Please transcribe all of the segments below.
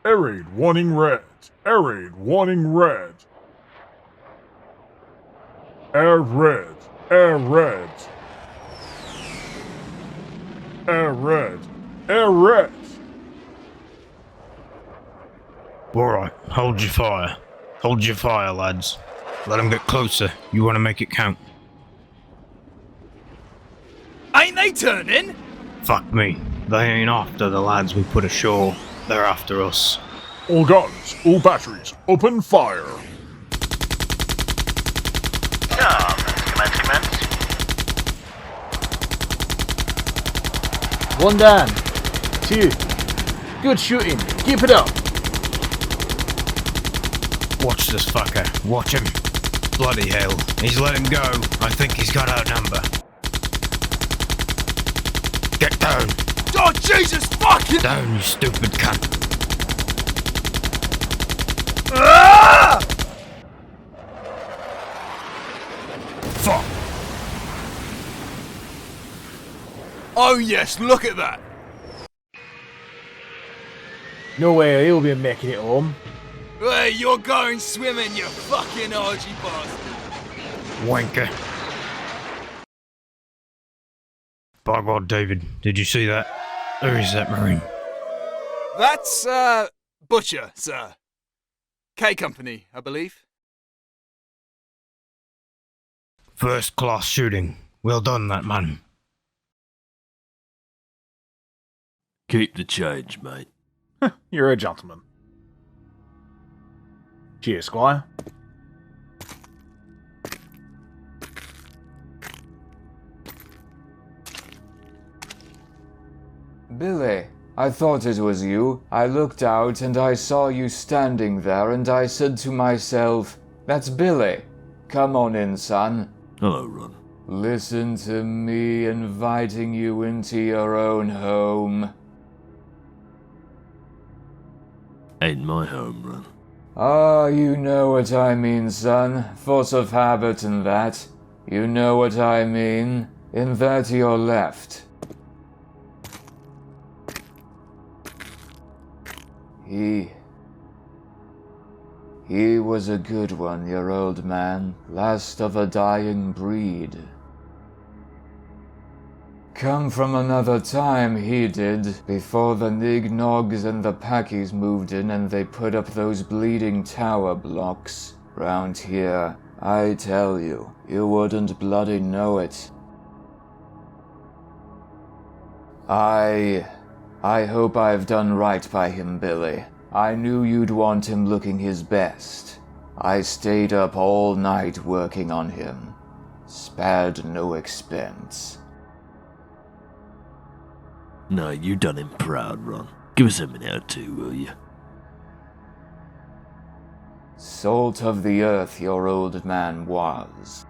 Air raid wanting red. Air raid wanting red. Air red. Air red. Air red. Air red. Alright, hold your fire. Hold your fire, lads. Let them get closer. You want to make it count. Ain't they turning? Fuck me. They ain't after the lads we put ashore. They're after us. All guns, all batteries, open fire. Commence. One down. 2. Good shooting. Keep it up. Watch this fucker. Watch him. Bloody hell. He's let him go. I think he's got our number. Get down. Oh, Jesus fucking... Down, you stupid cunt. Ah! Fuck. Oh yes, look at that. No way he'll be making it home. Hey, you're going swimming, you fucking orgy bastard. Wanker. By God, David, did you see that? Who is that Marine? That's, Butcher, sir. K Company, I believe. First class shooting. Well done, that man. Keep the change, mate. You're a gentleman. Cheers, Squire. Billy, I thought it was you. I looked out and I saw you standing there and I said to myself, that's Billy. Come on in, son. Hello, Ron. Listen to me inviting you into your own home. Ain't my home, Ron. Ah, you know what I mean, son. Force of habit and that. You know what I mean. Invert your left. He was a good one, your old man. Last of a dying breed. Come from another time, he did, before the Nig-Nogs and the Packies moved in and they put up those bleeding tower blocks. Round here, I tell you, you wouldn't bloody know it. I hope I've done right by him, Billy. I knew you'd want him looking his best. I stayed up all night working on him. Spared no expense. No, you done him proud, Ron. Give us a minute or two, will you? Salt of the earth your old man was.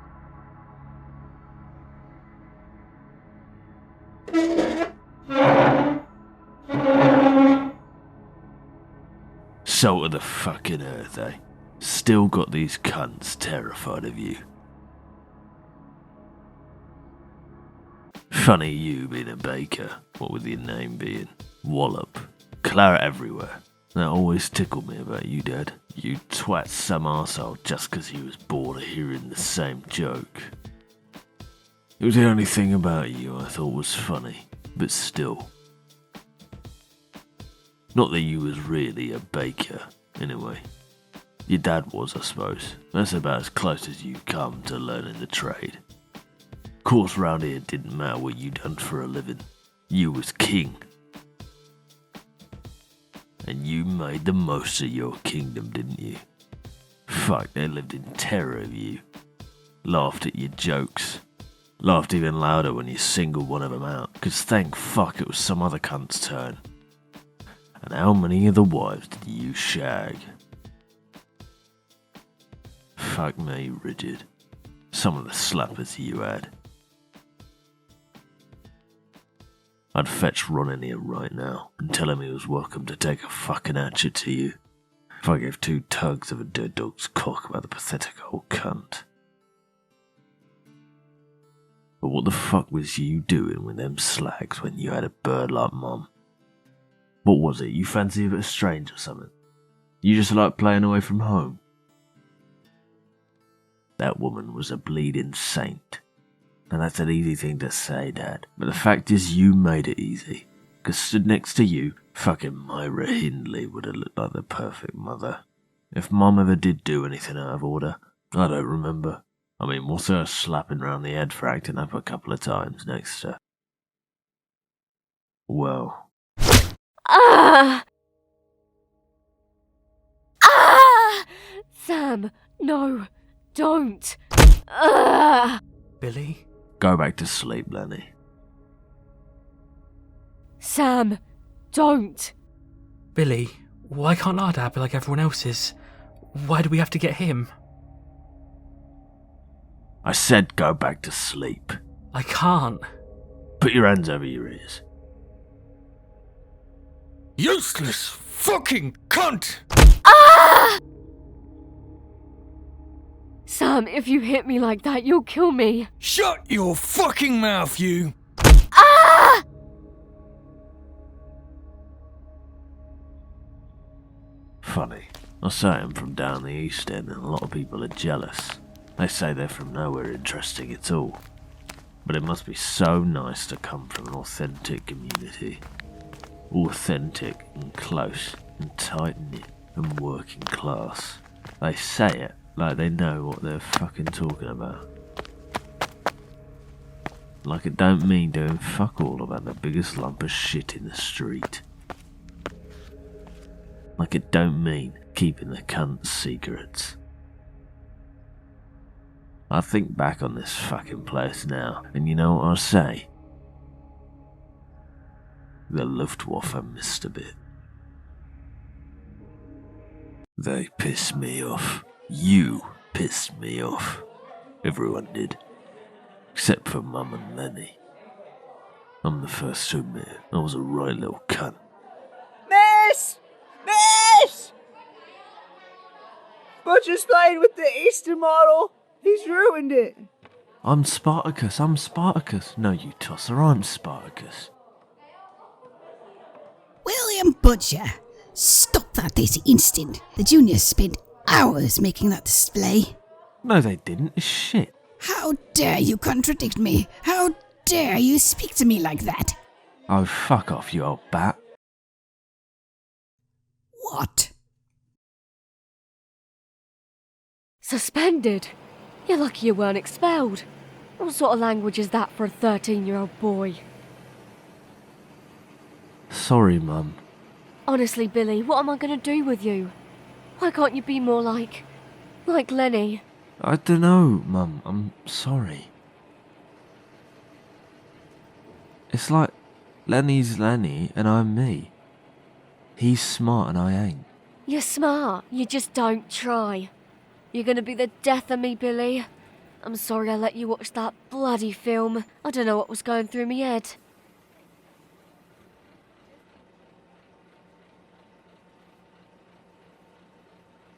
Salt of the fucking earth, eh? Still got these cunts terrified of you. Funny you being a baker, what with your name being Wallop. Claret everywhere. That always tickled me about you, Dad. You twat some arsehole just 'cause he was bored of hearing the same joke. It was the only thing about you I thought was funny, but still. Not that you was really a baker, anyway. Your dad was, I suppose. That's about as close as you come to learning the trade. Course round here it didn't matter what you done for a living. You was king. And you made the most of your kingdom, didn't you? Fuck, they lived in terror of you. Laughed at your jokes. Laughed even louder when you singled one of them out, 'cause thank fuck it was some other cunt's turn. And how many of the wives did you shag? Fuck me, Rigid. Some of the slappers you had. I'd fetch Ron in here right now and tell him he was welcome to take a fucking hatchet to you. If I gave 2 tugs of a dead dog's cock about the pathetic old cunt. But what the fuck was you doing with them slags when you had a bird like Mum? What was it? You fancy a bit strange or something? You just like playing away from home? That woman was a bleeding saint. And that's an easy thing to say, Dad. But the fact is you made it easy. Because stood next to you, fucking Myra Hindley would have looked like the perfect mother. If Mum ever did do anything out of order, I don't remember. I mean, what's her slapping round the head for acting up a couple of times next to... Well... Ah! Ah! Sam, no, don't. Ah! Billy? Go back to sleep, Lenny. Sam, don't. Billy, why can't our dad be like everyone else's? Why do we have to get him? I said go back to sleep. I can't. Put your hands over your ears. Useless fucking cunt! Ah! Sam, if you hit me like that, you'll kill me. Shut your fucking mouth, you! Ah! Funny. I say I'm from down the East End and a lot of people are jealous. They say they're from nowhere interesting at all. But it must be so nice to come from an authentic community. Authentic and close and tight-knit and working class. They say it like they know what they're fucking talking about. Like it don't mean doing fuck all about the biggest lump of shit in the street. Like it don't mean keeping the cunt's secrets. I think back on this fucking place now, and you know what I say? The Luftwaffe missed a bit. They pissed me off. You pissed me off. Everyone did. Except for Mum and Lenny. I'm the first to admit I was a right little cunt. Miss! Miss! Butcher's playing with the Easter model. He's ruined it. I'm Spartacus. No, you tosser, I'm Spartacus. William Butcher, stop that this instant. The juniors spent hours making that display. No, they didn't. It's shit. How dare you contradict me? How dare you speak to me like that? Oh, fuck off, you old bat. What? Suspended? You're lucky you weren't expelled. What sort of language is that for a 13-year-old boy? Sorry, Mum. Honestly, Billy, what am I going to do with you? Why can't you be more like Lenny? I dunno, Mum. I'm sorry. It's like Lenny's Lenny and I'm me. He's smart and I ain't. You're smart, you just don't try. You're going to be the death of me, Billy. I'm sorry I let you watch that bloody film. I don't know what was going through me head.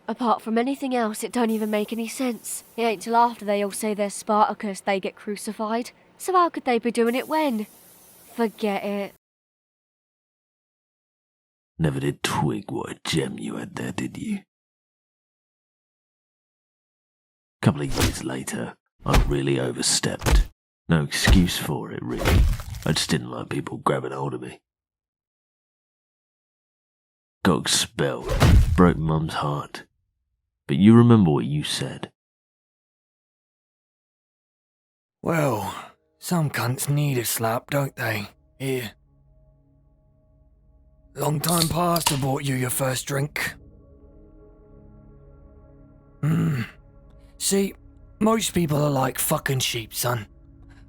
Apart from anything else, it don't even make any sense. It ain't till after they all say they're Spartacus they get crucified. So how could they be doing it when? Forget it. Never did twig what a gem you had there, did you? A couple of years later, I really overstepped. No excuse for it, really. I just didn't like people grabbing hold of me. Got expelled. Broke Mum's heart. But you remember what you said. Well, some cunts need a slap, don't they? Here. Long time past I bought you your first drink. See, most people are like fucking sheep, son.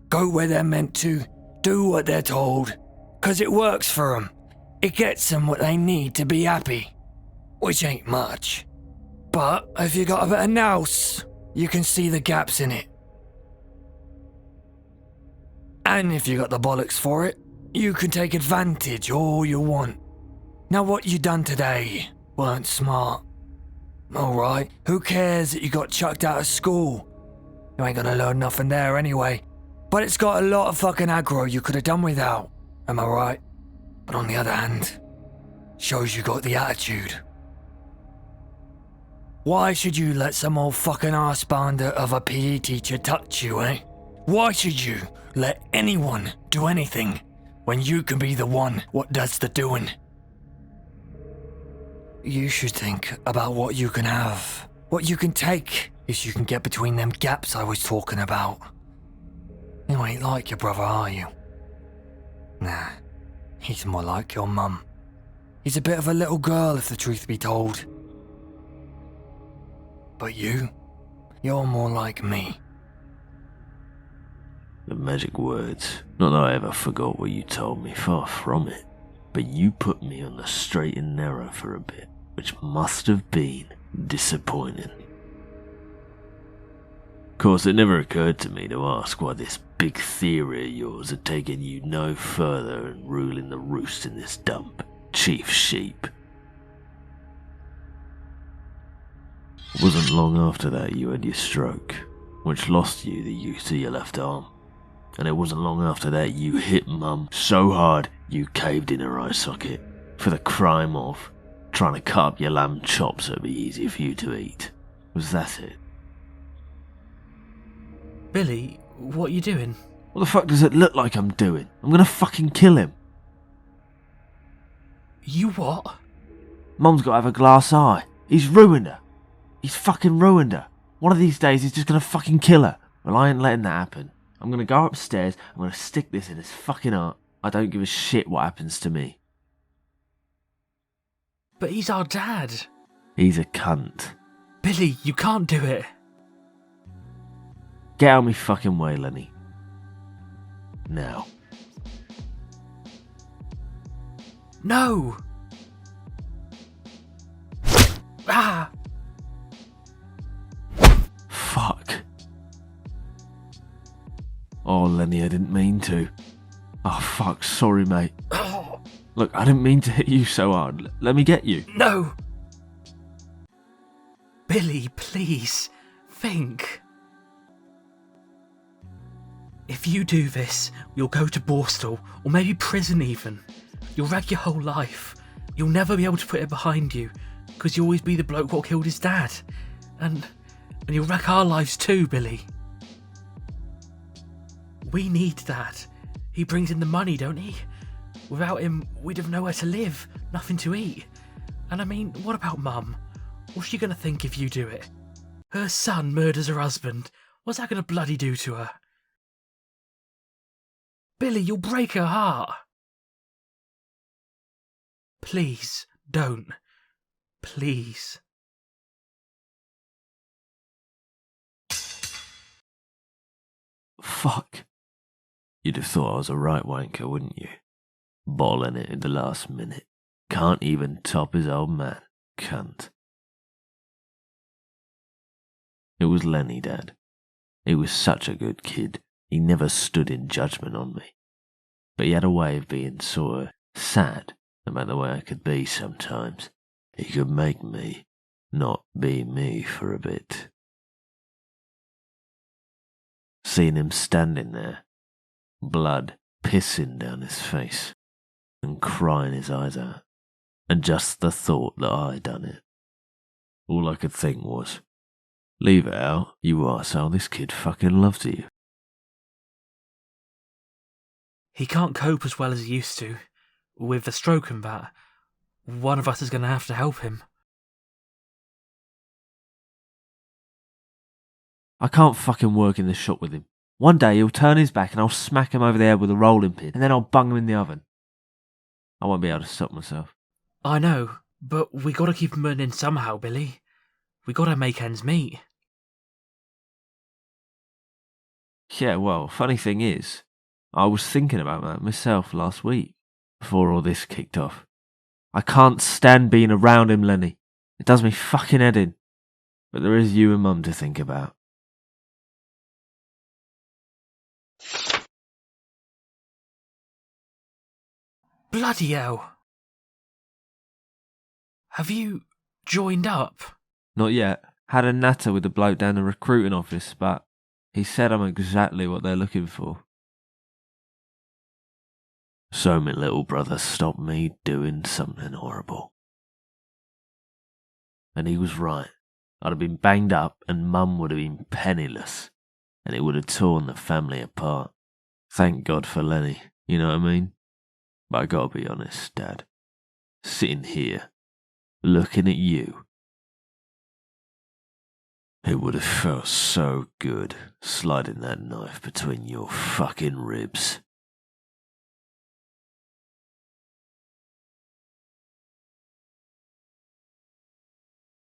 Go where they're meant to, do what they're told, 'cause it works for 'em. It gets them what they need to be happy, which ain't much. But if you got a bit of nous, you can see the gaps in it. And if you got the bollocks for it, you can take advantage all you want. Now what you done today weren't smart. Alright, who cares that you got chucked out of school? You ain't gonna learn nothing there anyway. But it's got a lot of fucking aggro you could have done without, am I right? But on the other hand, Shows you got the attitude. Why should you let some old fucking arsebander of a PE teacher touch you, eh? Why should you let anyone do anything when you can be the one what does the doing? You should think about what you can have, what you can take, if you can get between them gaps I was talking about. You ain't like your brother, are you? Nah, he's more like your mum. He's a bit of a little girl, if the truth be told. But you're more like me. The magic words. Not that I ever forgot what you told me, far from it. But you put me on the straight and narrow for a bit, which must have been disappointing. Of course, it never occurred to me to ask why this big theory of yours had taken you no further and ruling the roost in this dump, chief sheep. It wasn't long after that you had your stroke, which lost you the use of your left arm. And it wasn't long after that you hit Mum so hard you caved in her eye socket for the crime of trying to cut up your lamb chops so it'd be easier for you to eat. Was that it? Billy, what are you doing? What the fuck does it look like I'm doing? I'm gonna fucking kill him. You what? Mum's gotta have a glass eye. He's ruined her. He's fucking ruined her. One of these days he's just gonna fucking kill her. Well, I ain't letting that happen. I'm gonna go upstairs, I'm gonna stick this in his fucking heart. I don't give a shit what happens to me. But he's our dad. He's a cunt. Billy, you can't do it. Get out of me fucking way, Lenny. Now. No! Ah! Fuck. Oh, Lenny, I didn't mean to. Oh, fuck, sorry, mate. Oh. Look, I didn't mean to hit you so hard. Let me get you. No! Billy, please. Think. If you do this, you'll go to Borstal, or maybe prison even. You'll wreck your whole life. You'll never be able to put it behind you, because you'll always be the bloke what killed his dad. And you'll wreck our lives too, Billy. We need that. He brings in the money, don't he? Without him, we'd have nowhere to live, nothing to eat. And I mean, what about Mum? What's she gonna think if you do it? Her son murders her husband. What's that gonna bloody do to her? Billy, you'll break her heart. Please, don't. Please. Fuck. You'd have thought I was a right wanker, wouldn't you? Balling it in the last minute. Can't even top his old man. Cunt. It was Lenny, Dad. He was such a good kid. He never stood in judgment on me. But he had a way of being sort of sad about the way I could be sometimes. He could make me not be me for a bit. Seeing him standing there, blood pissing down his face, and crying his eyes out, and just the thought that I'd done it. All I could think was, leave it out, you arsehole, this kid fucking loves you. He can't cope as well as he used to. With the stroke and that, one of us is going to have to help him. I can't fucking work in the shop with him. One day he'll turn his back and I'll smack him over the head with a rolling pin, and then I'll bung him in the oven. I won't be able to stop myself. I know, but we got to keep him earning somehow, Billy. We got to make ends meet. Yeah, well, funny thing is, I was thinking about that myself last week, before all this kicked off. I can't stand being around him, Lenny. It does me fucking head in. But there is you and Mum to think about. Bloody hell. Have you joined up? Not yet. Had a natter with the bloke down the recruiting office, but he said I'm exactly what they're looking for. So my little brother stopped me doing something horrible. And he was right. I'd have been banged up and Mum would have been penniless, and it would have torn the family apart. Thank God for Lenny, you know what I mean? But I gotta be honest, Dad. Sitting here, looking at you, it would have felt so good sliding that knife between your fucking ribs.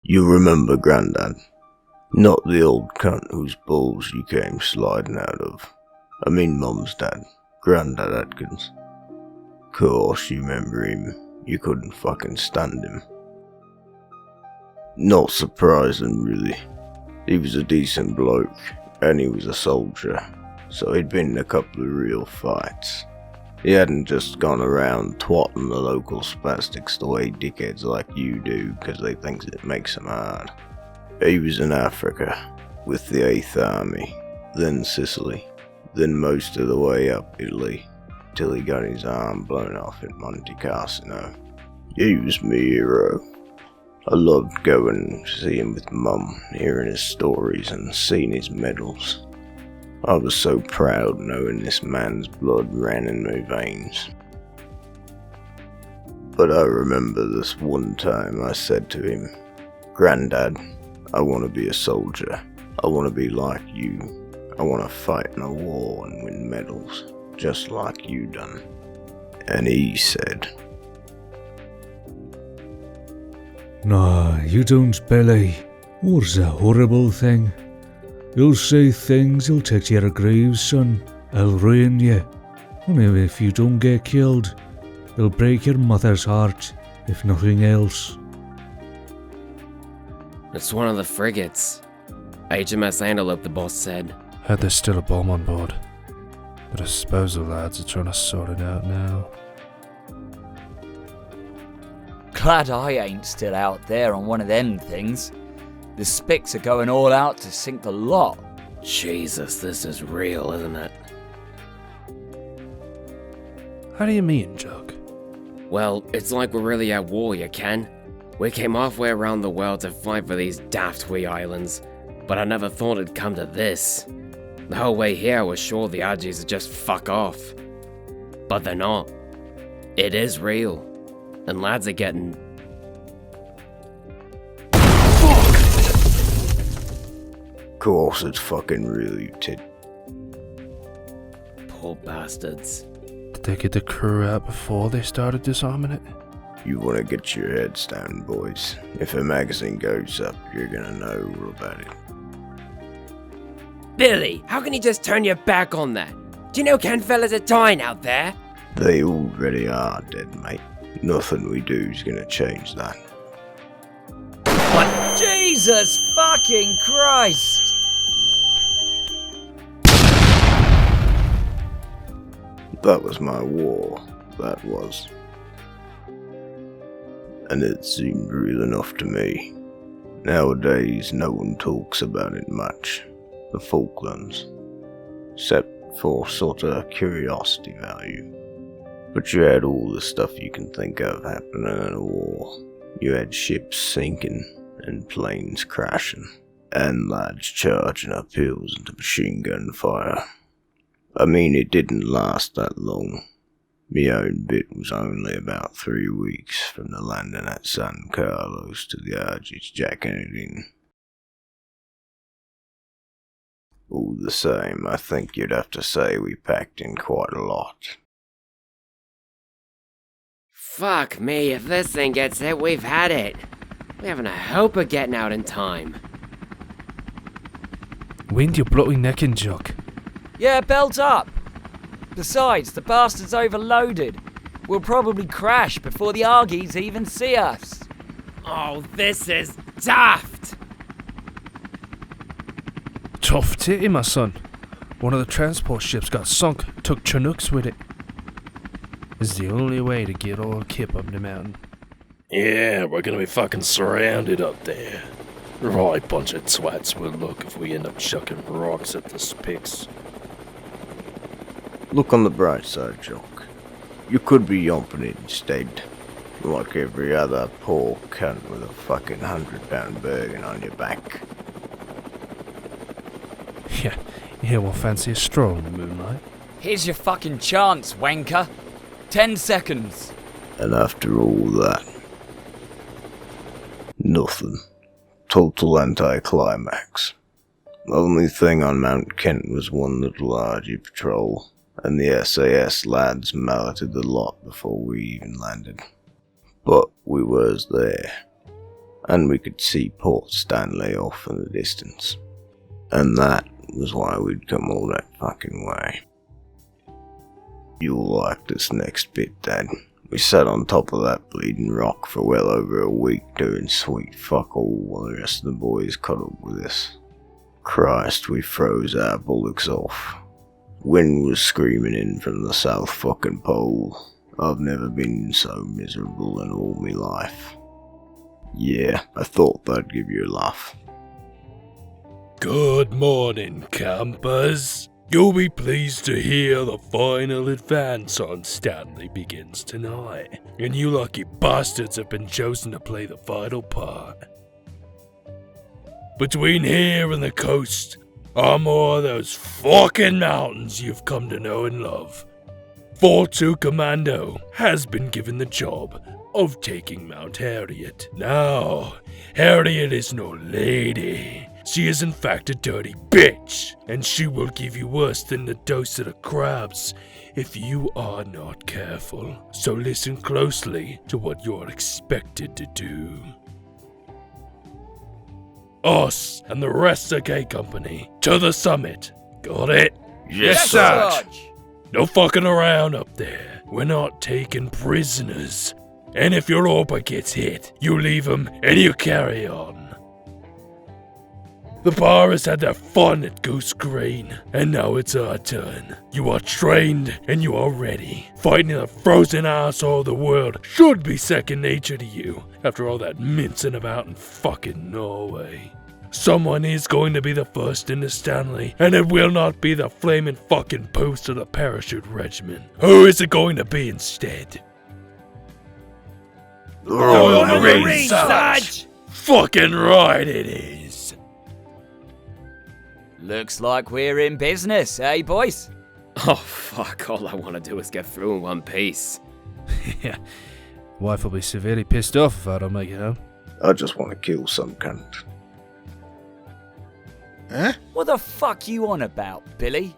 You remember Grandad? Not the old cunt whose balls you came sliding out of. I mean Mum's dad, Grandad Atkins. Course you remember him. You couldn't fucking stand him. Not surprising, really. He was a decent bloke, and he was a soldier, so he'd been in a couple of real fights. He hadn't just gone around twatting the local spastics the way dickheads like you do, because they think it makes them hard. He was in Africa, with the 8th Army, then Sicily, then most of the way up Italy, till he got his arm blown off at Monte Cassino. He was me hero. I loved going to see him with Mum, hearing his stories and seeing his medals. I was so proud knowing this man's blood ran in my veins. But I remember this one time I said to him, "Grandad, I want to be a soldier. I want to be like you. I want to fight in a war and win medals, just like you done." And he said, "Nah, you don't, Billy. War's a horrible thing. You'll say things you'll take to your graves, son. I'll ruin you. Only if you don't get killed, it'll break your mother's heart, if nothing else." It's one of the frigates. HMS Antelope, the boss said. Heard there's still a bomb on board, but I suppose the lads are trying to sort it out now. Glad I ain't still out there on one of them things. The Spics are going all out to sink the lot. Jesus, this is real, isn't it? How do you mean, Jock? Well, it's like we're really at war, you can. We came halfway around the world to fight for these daft wee islands, but I never thought it'd come to this. The whole way here I was sure the Argies would just fuck off. But they're not. It is real. And lads are getting... "Course it's fucking real, you tit." Poor bastards. Did they get the crew out before they started disarming it? You want to get your heads down, boys. If a magazine goes up, you're gonna know all about it. Billy, how can you just turn your back on that? Do you know Ken fellas are dying out there? They already are dead, mate. Nothing we do's gonna change that. What? Jesus fucking Christ! That was my war, that was. And it seemed real enough to me. Nowadays, no one talks about it much. The Falklands. Except for sort of curiosity value. But you had all the stuff you can think of happening in a war. You had ships sinking, and planes crashing, and lads charging up hills into machine gun fire. I mean, it didn't last that long. Me own bit was only about 3 weeks from the landing at San Carlos to the Argies jacking it in. All the same, I think you'd have to say we packed in quite a lot. Fuck me, if this thing gets hit, we've had it. We haven't a hope of getting out in time. Wind your bloody neck in, Jock. Yeah, belt up. Besides, the bastard's overloaded. We'll probably crash before the Argies even see us. Oh, this is daft! Tough titty, my son. One of the transport ships got sunk, took Chinooks with it. It's the only way to get all Kip up the mountain. Yeah, we're gonna be fucking surrounded up there. Right bunch of twats we'll look if we end up chucking rocks at the Spics. Look on the bright side, Jock. You could be yomping it instead. Like every other poor cunt with a fucking 100-pound burden on your back. Yeah, you here will fancy a stroll in the moonlight? Here's your fucking chance, wanker. 10 seconds. And after all that, nothing. Total anticlimax. The only thing on Mount Kent was one little argy patrol, and the SAS lads malleted the lot before we even landed. But we was there, and we could see Port Stanley off in the distance. And that was why we'd come all that fucking way. You'll like this next bit, Dad. We sat on top of that bleeding rock for well over a week doing sweet fuck all while the rest of the boys cuddled with us. Christ, we froze our bullocks off. Wind was screaming in from the south fucking pole. I've never been so miserable in all my life. Yeah, I thought that'd give you a laugh. Good morning, campers. You'll be pleased to hear the final advance on Stanley begins tonight, and you lucky bastards have been chosen to play the vital part. Between here and the coast are more of those fucking mountains you've come to know and love. 4-2 Commando has been given the job of taking Mount Harriet. Now, Harriet is no lady. She is in fact a dirty bitch, and she will give you worse than the dose of the crabs if you are not careful. So listen closely to what you're expected to do. Us and the rest of K Company to the summit. Got it? Yes, Sarge. No fucking around up there. We're not taking prisoners. And if your orpa gets hit, you leave him and you carry on. The bar has had their fun at Goose Green, and now it's our turn. You are trained and you are ready. Fighting the frozen asshole of the world should be second nature to you after all that mincing about in fucking Norway. Someone is going to be the first into Stanley, and it will not be the flaming fucking post of the parachute regiment. Who is it going to be instead? The Royal Marines, Sarge! Fucking right it is. Looks like we're in business, eh, boys? Oh, fuck, all I want to do is get through in one piece. Yeah, wife will be severely pissed off if I don't make it home. I just want to kill some cunt. Huh? What the fuck you on about, Billy?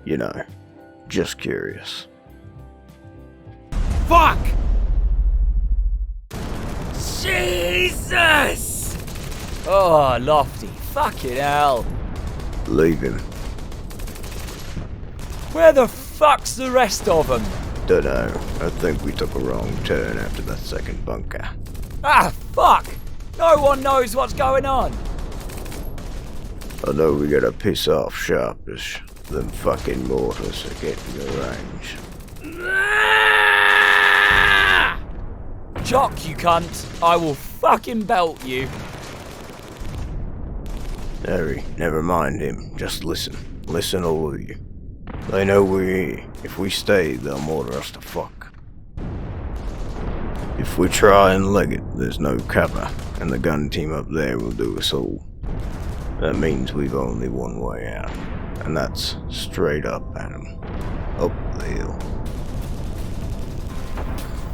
You know, just curious. Fuck! Jesus! Oh, Lofty, fucking hell. Leave him. Where the fuck's the rest of them? Dunno, I think we took a wrong turn after that second bunker. Ah, fuck! No one knows what's going on. I know we gotta piss off sharpish. Them fucking mortars are getting the range. Jock, you cunt. I will fucking belt you. Harry, never mind him. Just listen. Listen, all of you. They know we're here. If we stay, they'll mortar us to fuck. If we try and leg it, there's no cover, and the gun team up there will do us all. That means we've only one way out, and that's straight up at 'em. Up the hill.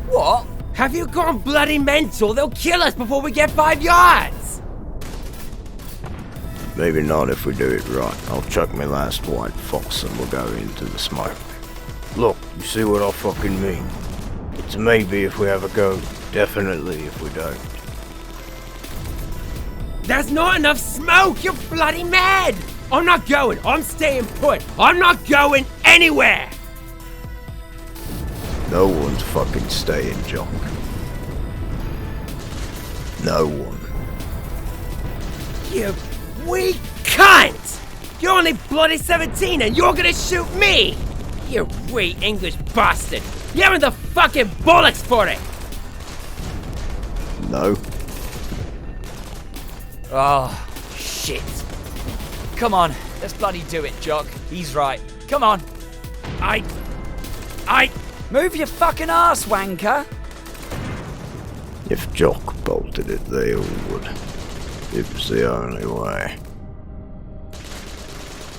What? Have you gone bloody mental? They'll kill us before we get 5 yards! Maybe not if we do it right. I'll chuck my last white fox and we'll go into the smoke. Look, you see what I fucking mean? It's maybe if we have a go, definitely if we don't. There's not enough smoke! You're bloody mad! I'm not going! I'm staying put! I'm not going anywhere! No one's fucking staying, Jock. No one. You weak cunt! You're only bloody 17 and you're gonna shoot me! You weak English bastard! You haven't the fucking bollocks for it! No. Oh, shit. Come on, let's bloody do it, Jock. He's right. Come on. I Move your fucking ass, wanker! If Jock bolted it, they all would. It was the only way.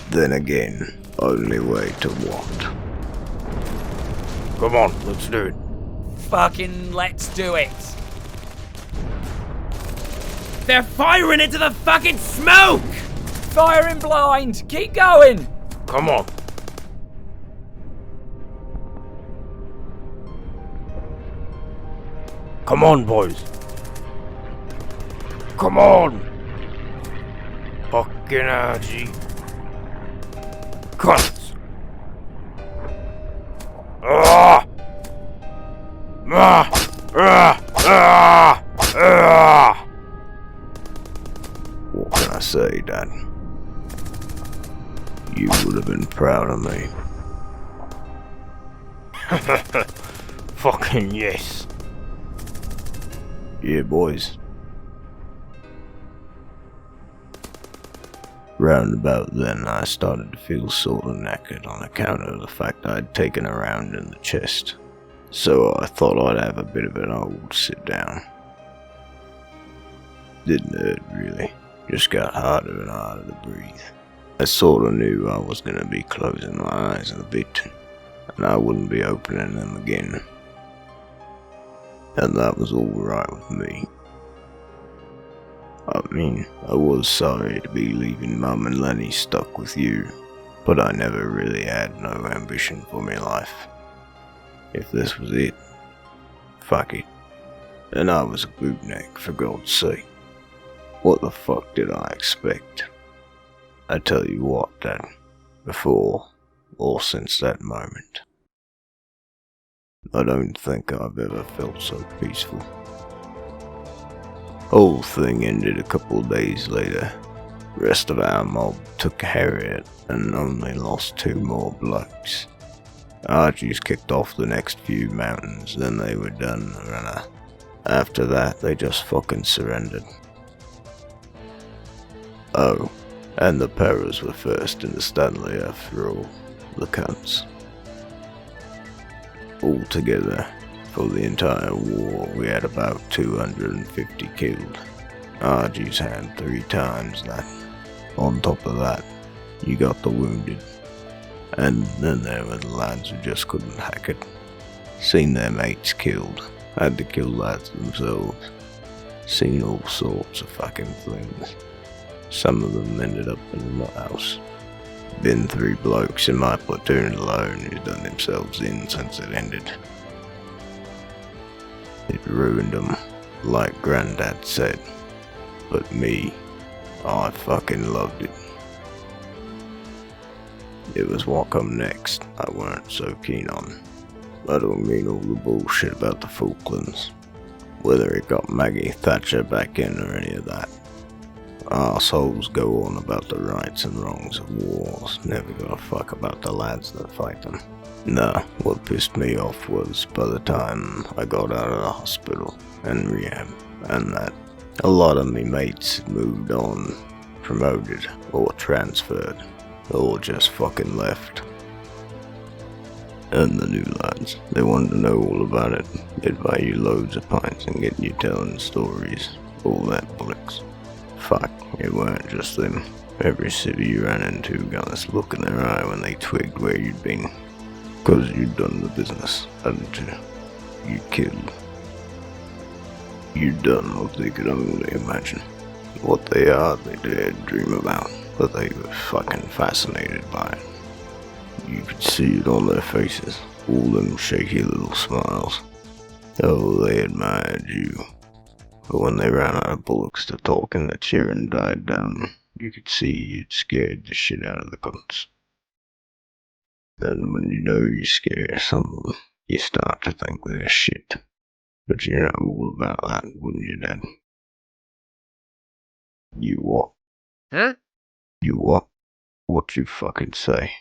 Then again, only way to what? Come on, let's do it. Fucking let's do it! They're firing into the fucking smoke! Firing blind! Keep going! Come on. Come on, boys. Come on. Fucking energy. Cunts. Ah! Ah! Ah! Ah! Ah! What can I say, Dad? You would have been proud of me. Fucking yes. Yeah, boys. Round about then, I started to feel sort of knackered on account of the fact I'd taken a round in the chest. So I thought I'd have a bit of an old sit down. Didn't hurt, really. Just got harder and harder to breathe. I sort of knew I was going to be closing my eyes in a bit, and I wouldn't be opening them again. And that was alright with me. I mean, I was sorry to be leaving Mum and Lenny stuck with you, but I never really had no ambition for my life. If this was it, fuck it. And I was a bootneck, for God's sake. What the fuck did I expect? I tell you what, Dad, before or since that moment, I don't think I've ever felt so peaceful. Whole thing ended a couple of days later. Rest of our mob took Harriet and only lost 2 more blokes. Archie's kicked off the next few mountains, then they were done, and after that they just fucking surrendered. Oh, and the Perras were first in the Stanley after all, the cunts. Altogether, for the entire war, we had about 250 killed. Archie's had 3 times that. On top of that, you got the wounded. And then there were the lads who just couldn't hack it. Seen their mates killed, had to kill lads themselves. Seen all sorts of fucking things. Some of them ended up in the nuthouse. Been 3 blokes in my platoon alone who done themselves in since it ended. It ruined them, like Grandad said. But me, I fucking loved it. It was what come next I weren't so keen on. I don't mean all the bullshit about the Falklands. Whether it got Maggie Thatcher back in or any of that. Arseholes go on about the rights and wrongs of wars, never give a fuck about the lads that fight them. Nah, what pissed me off was by the time I got out of the hospital and rehab, and that a lot of me mates had moved on, promoted, or transferred, or just fucking left. And the new lads, they wanted to know all about it. They'd buy you loads of pints and get you telling stories, all that bollocks. Fuck, it weren't just them. Every city you ran into got this look in their eye when they twigged where you'd been. 'Cause you'd done the business, hadn't you? You killed. You'd done what they could only imagine. What they hardly dared dream about, but they were fucking fascinated by it. You could see it on their faces, all them shaky little smiles. Oh, they admired you. But when they ran out of bullocks to talk and the cheering died down, you could see you'd scared the shit out of the cunts. Then when you know you scare some of them, you start to think they're shit. But you know all about that, wouldn't you, Dad? You what? Huh? You what? What you fucking say?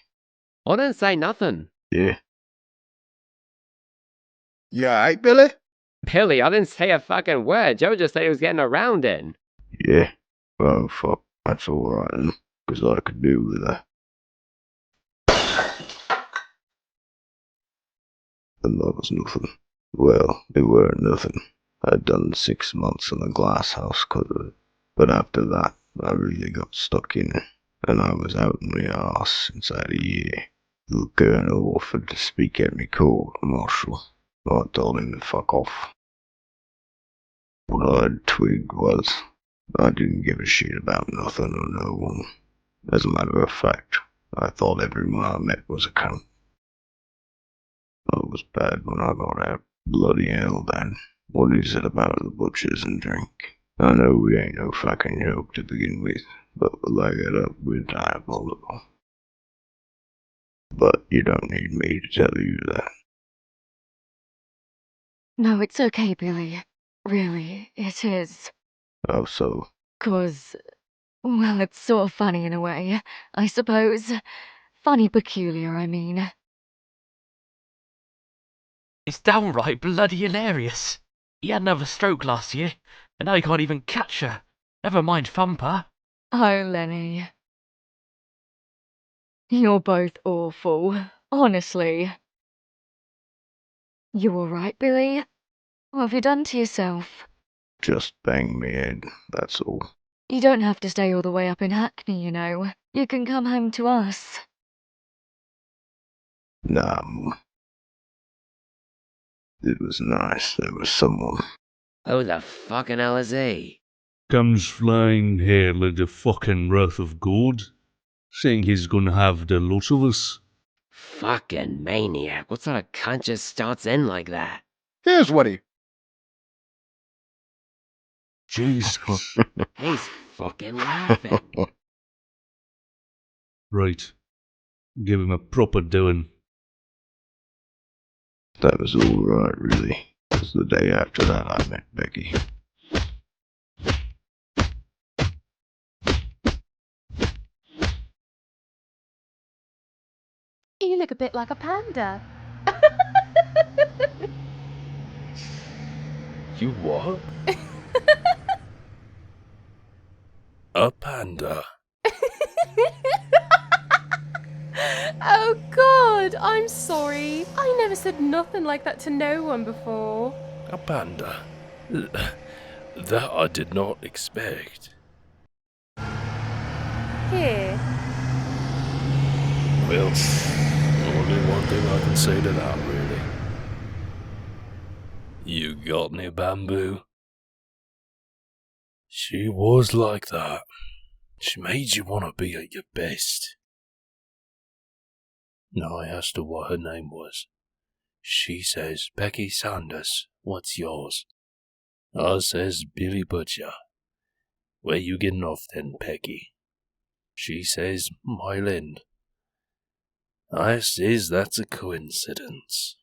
I didn't say nothing. Yeah. You alright, Billy? Billy, I didn't say a fucking word. Joe just said he was getting around in. Yeah. Oh, fuck. That's alright then. 'Cause I could do with that. And that was nothing. Well, it weren't nothing. I'd done 6 months in the glass house 'cause of it. But after that, I really got stuck in it, and I was out in my arse inside a year. The colonel offered to speak at me court martial. I told him to fuck off. What I'd twigged was, I didn't give a shit about nothing or no one. As a matter of fact, I thought everyone I met was a cunt. I was bad when I got out. Bloody hell, Dan. What is it about the butchers and drink? I know we ain't no fucking joke to begin with, but we'll leg it up with diabolical. But you don't need me to tell you that. No, it's okay, Billy. Really, it is. How so? 'Cause, well, it's sort of funny in a way, I suppose. Funny peculiar, I mean. It's downright bloody hilarious. He had another stroke last year, and now he can't even catch her. Never mind Thumper. Oh, Lenny. You're both awful, honestly. You alright, Billy? What have you done to yourself? Just bang me head, that's all. You don't have to stay all the way up in Hackney, you know. You can come home to us. Nah, it was nice there was someone. Who the fucking hell is he? Comes flying here like the fucking wrath of God, saying he's gonna have the lot of us. Fucking maniac. What sort of cunt just starts in like that? Here's what he... Jesus. He's fucking laughing. Right. Give him a proper doing. That was alright, really. It was the day after that I met Becky. You look a bit like a panda. You what? A panda. Oh God, I'm sorry. I never said nothing like that to no one before. A panda? That I did not expect. Here. Well, only one thing I can say to that, really. You got any bamboo? She was like that. She made you want to be at your best. Now I asked her what her name was. She says, Becky Sanders, what's yours? I says, Billy Butcher. Where you getting off then, Becky? She says, Mile End. I says, that's a coincidence.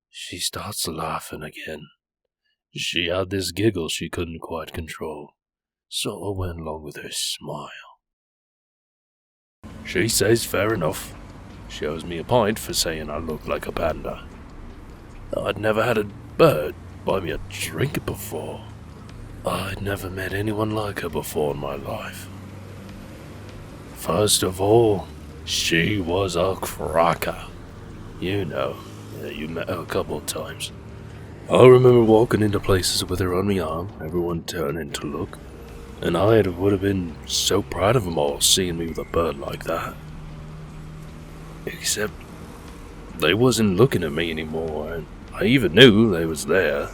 She starts laughing again. She had this giggle she couldn't quite control, so I went along with her smile. She says, fair enough. She owes me a pint for saying I look like a panda. I'd never had a bird buy me a drink before. I'd never met anyone like her before in my life. First of all, she was a cracker. You know, you met her a couple of times. I remember walking into places with her on my arm, everyone turning to look, and I would have been so proud of them all seeing me with a bird like that. Except, they wasn't looking at me anymore, and I even knew they was there.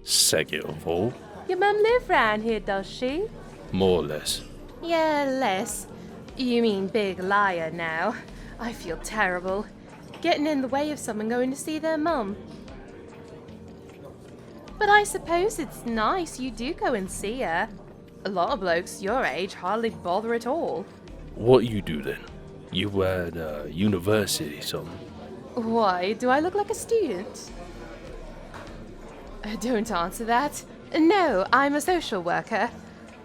Second of all, Your mum live round here, does she? more or less. Yeah, less. You mean big liar now. I feel terrible. Getting in the way of someone going to see their mum. But I suppose it's nice you do go and see her. A lot of blokes your age hardly bother at all. What you do then? You at university, something? Why, do I look like a student? Don't answer that. No, I'm a social worker.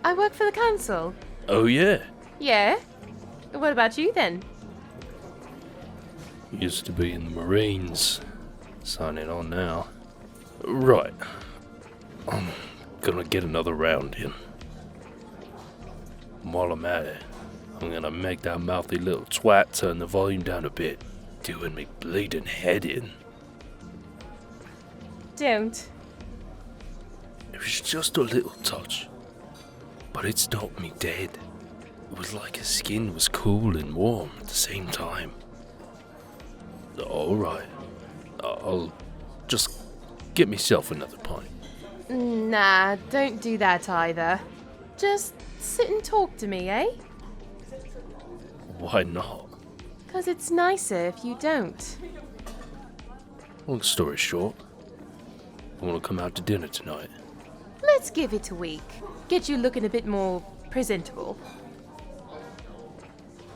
I work for the council. Oh yeah? Yeah? What about you then? Used to be in the Marines. Signing on now. Right. I'm gonna get another round in. While I'm at it, I'm gonna make that mouthy little twat turn the volume down a bit. doing me bleeding head in. Don't. It was just a little touch, but it stopped me dead. It was like his skin was cool and warm at the same time. Alright, I'll just get myself another pint. Nah, don't do that either. Just sit and talk to me, eh? Why not? 'Cause it's nicer if you don't. Long story short, I want to come out to dinner tonight. Let's give it a week. Get you looking a bit more presentable.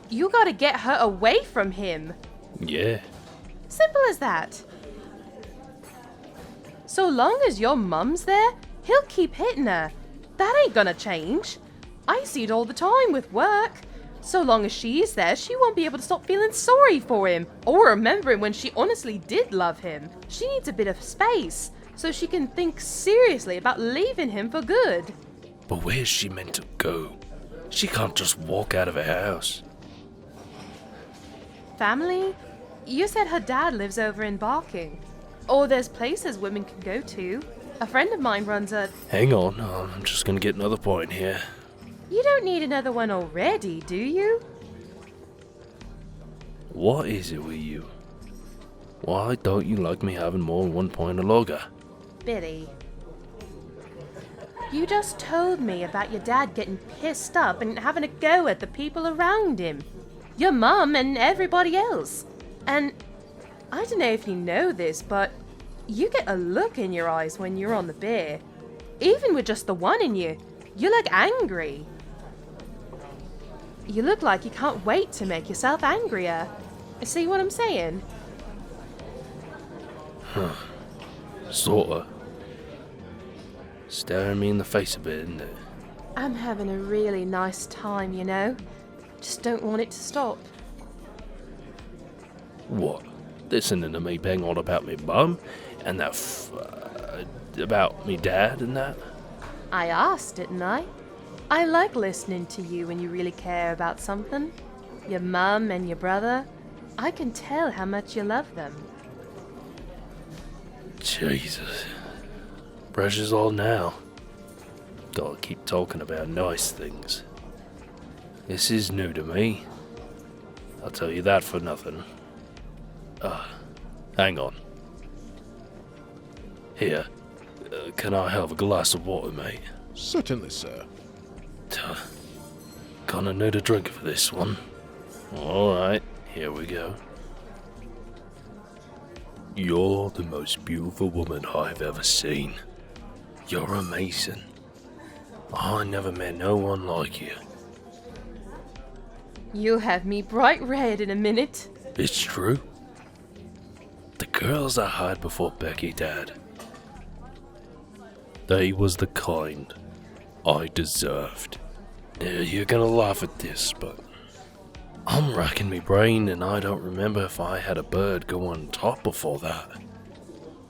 You gotta get her away from him. Yeah. Simple as that. So long as your mum's there, he'll keep hitting her. That ain't gonna change. I see it all the time with work. So long as she's there, she won't be able to stop feeling sorry for him or remembering when she honestly did love him. She needs a bit of space so she can think seriously about leaving him for good. But where's she meant to go? She can't just walk out of her house. Family? You said her dad lives over in Barking. Or there's places women can go to. A friend of mine runs a... Hang on, I'm just gonna get another point here. You don't need another one already, do you? What is it with you? Why don't you like me having more than one point of lager? Billy. You just told me about your dad getting pissed up and having a go at the people around him. Your mum and everybody else. And I don't know if you know this, but you get a look in your eyes when you're on the beer. Even with just the one in you, you look angry. You look like you can't wait to make yourself angrier. See what I'm saying? Huh. Sorta. Staring me in the face a bit, isn't it? I'm having a really nice time, you know. Just don't want it to stop. What? Listening to me bang on about me mum and that about me dad and that? I asked, didn't I? I like listening to you when you really care about something. Your mum and your brother. I can tell how much you love them. Jesus. Pressure's on now. Gotta keep talking about nice things. This is new to me. I'll tell you that for nothing. Hang on. Here. Can I have a glass of water, mate? Certainly, sir. Gonna need a drink for this one. Alright, here we go. You're the most beautiful woman I've ever seen. You're amazing. I never met no one like you. You'll have me bright red in a minute. It's true. The girls I had before Becky died, they was the kind I deserved. You're gonna laugh at this, but I'm racking me brain and I don't remember if I had a bird go on top before that.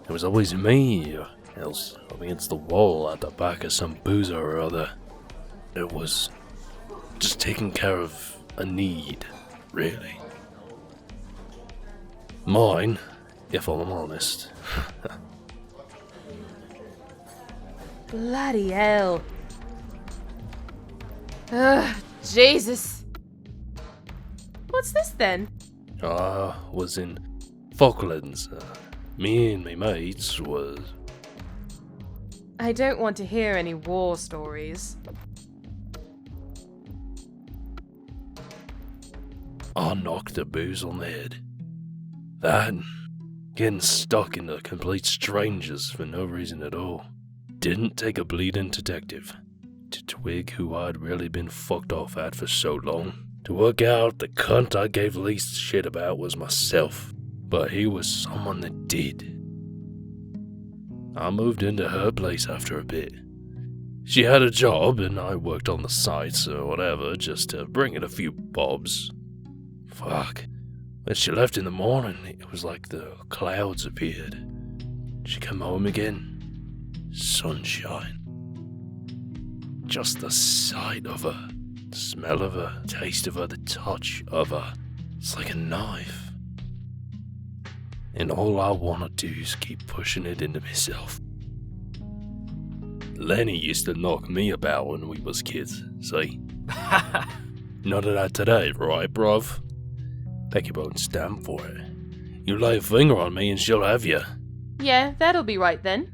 It was always me, or else up against the wall at the back of some boozer or other. It was just taking care of a need, really. Mine, if I'm honest. Bloody hell. Ugh, Jesus. What's this then? I was in Falklands. Me and my mates was... I don't want to hear any war stories. I knocked the booze on the head. That and getting stuck into complete strangers for no reason at all. Didn't take a bleeding detective to twig who I'd really been fucked off at for so long. To work out the cunt I gave least shit about was myself. But he was someone that did. I moved into her place after a bit. She had a job and I worked on the sites or whatever just to bring in a few bobs. Fuck. When she left in the morning, it was like the clouds appeared. She came home again. Sunshine. Just the sight of her, the smell of her, taste of her, the touch of her. It's like a knife. and all I wanna do is keep pushing it into myself. Lenny used to knock me about when we was kids, see? None of that today, right, bruv? Becky won't stand for it. You lay a finger on me and she'll have you. Yeah, that'll be right then.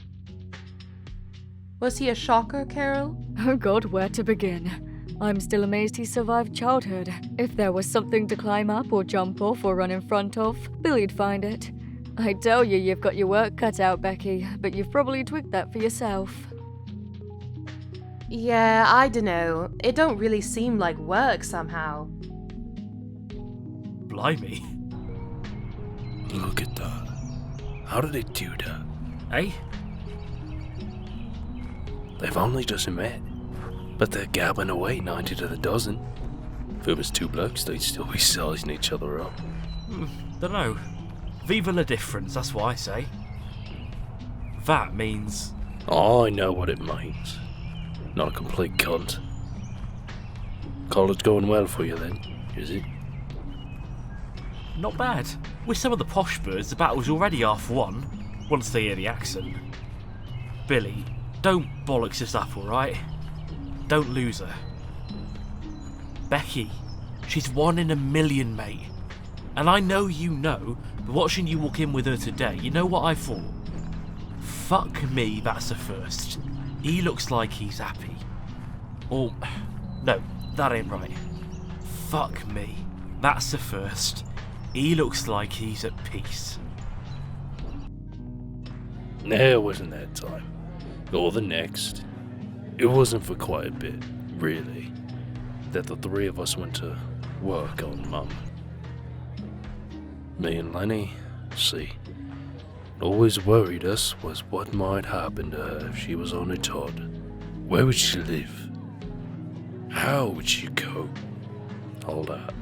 Was he a shocker, Carol? Oh God, where to begin? I'm still amazed he survived childhood. If there was something to climb up or jump off or run in front of, Billy'd find it. I tell you, you've got your work cut out, Becky, but you've probably twigged that for yourself. Yeah, I dunno. It don't really seem like work somehow. Blimey. Look at that. How did they do that? Eh? They've only just met, but they're gabbing away 90 to the dozen. If it was two blokes, they'd still be sizing each other up. Dunno. Viva la difference, that's what I say. That means... Oh, I know what it means. Not a complete cunt. College going well for you then, is it? Not bad. With some of the posh birds, the battle's already half won, once they hear the accent. Billy, don't bollocks this up, alright? Don't lose her. Becky, she's 1 in a million, mate. And I know you know, but watching you walk in with her today, you know what I thought? Fuck me, that's a first. He looks like he's happy. Or, no, that ain't right. Fuck me, that's the first. He looks like he's at peace. There wasn't that time. Or the next. It wasn't for quite a bit, really, that the three of us went to work on Mum. Me and Lenny, see, always worried us was what might happen to her if she was on a Todd. Where would she live? How would she cope? All that.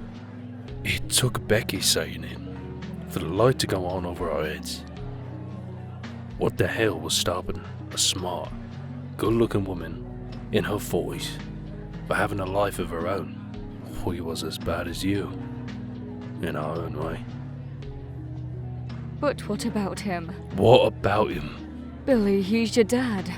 It took Becky saying it for the light to go on over our heads. What the hell was stopping a smart, good-looking woman in her 40s for having a life of her own? We was as bad as you, in our own way. But what about him? What about him? Billy, he's your dad.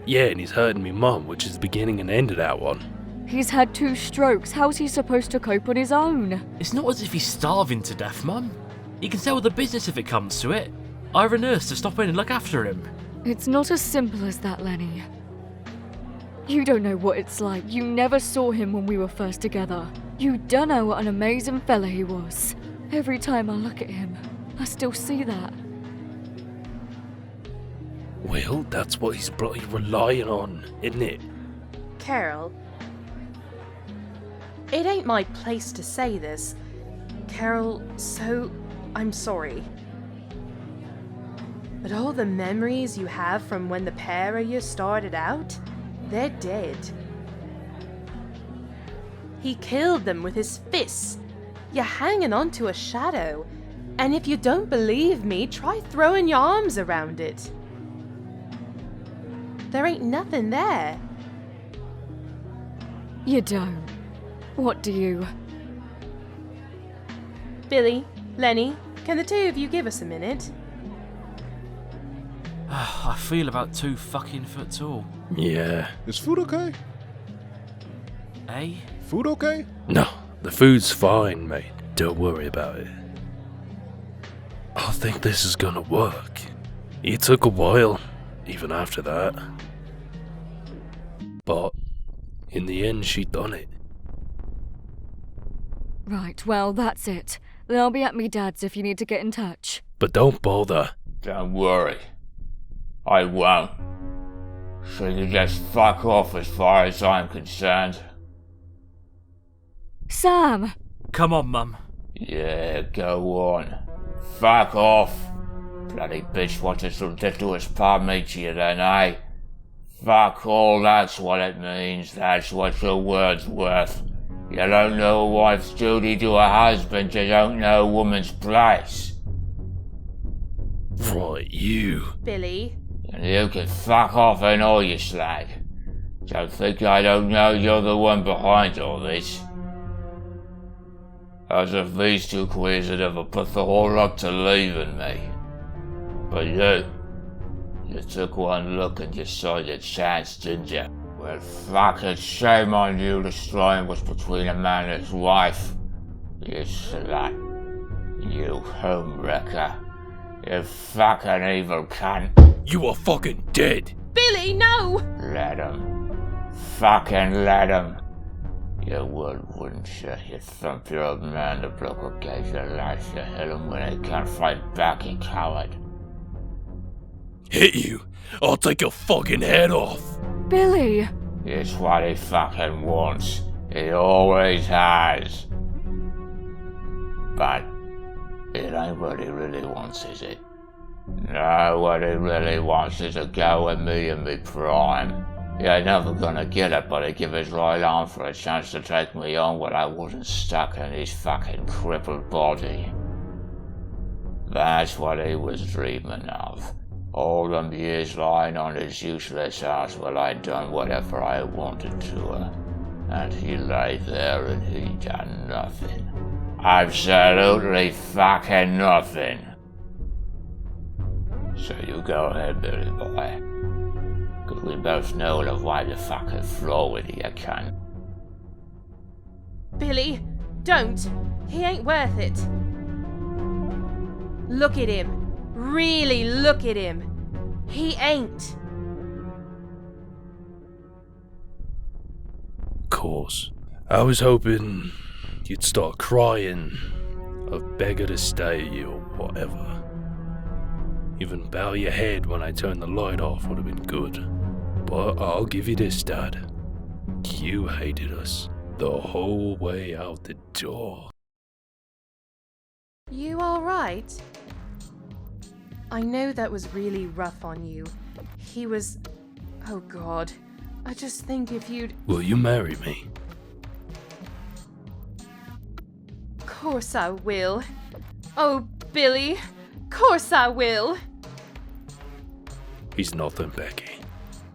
Yeah, and he's hurting me mum, which is the beginning and end of that one. He's had 2 strokes. How's he supposed to cope on his own? It's not as if he's starving to death, Mum. He can sell the business if it comes to it. Hire a nurse to stop in and look after him. It's not as simple as that, Lenny. You don't know what it's like. You never saw him when we were first together. You don't know what an amazing fella he was. Every time I look at him, I still see that. Well, that's what he's bloody relying on, isn't it? Carol, it ain't my place to say this. Carol, so I'm sorry. But all the memories you have from when the pair of you started out, they're dead. He killed them with his fists. You're hanging on to a shadow. And if you don't believe me, try throwing your arms around it. There ain't nothing there. You don't. What do you? Billy, Lenny, can the 2 of you give us a minute? I feel about 2 fucking foot tall. Yeah. Is food okay? Eh? Food okay? No, the food's fine, mate. Don't worry about it. I think this is gonna work. It took a while, even after that. But, in the end, she done it. Right, well, that's it. Then I'll be at me dad's if you need to get in touch. But don't bother. Don't worry. I won't. So you just fuck off as far as I'm concerned. Sam! Come on, Mum. Yeah, go on. Fuck off. Bloody bitch wanted some ridiculous palm meat to you then, eh? Fuck all, that's what it means. That's what your word's worth. You don't know a wife's duty to a husband, you don't know a woman's place. Right, you. Billy. And you can fuck off and all you slag. Don't think I don't know you're the one behind all this. As if these two queers had ever put the whole up to leaving me. But you took one look and you saw your chance, didn't you? Well, fucking shame on you destroying what's between a man and his wife. You slut. You homewrecker. You fucking evil cunt. You are fucking dead. Billy, no! Let him. Fucking let him. You would, wouldn't you? You thump your old man, the bloke who gave you life. You hit him when he can't fight back, you coward. Hit you? I'll take your fucking head off. Billy! It's what he fucking wants. He always has. But it ain't what he really wants, is it? No, what he really wants is a go at me in me prime. He ain't never gonna get it, but he'd give his right arm for a chance to take me on when I wasn't stuck in his fucking crippled body. That's what he was dreaming of. All them years lying on his useless ass while I'd done whatever I wanted to her. And he lay there and he done nothing. Absolutely fucking nothing. So you go ahead, Billy boy. Cause we both know to wipe the fucking floor with you, cunt. Billy, don't. He ain't worth it. Look at him. Really look at him. He ain't. Of course. I was hoping you'd start crying or beg her to stay or whatever. Even bow your head when I turn the light off would have been good. But I'll give you this, Dad. You hated us the whole way out the door. You alright? I know that was really rough on you. He was... Oh God. I just think if you'd... Will you marry me? Course I will. Oh, Billy. Course I will. He's nothing, Becky.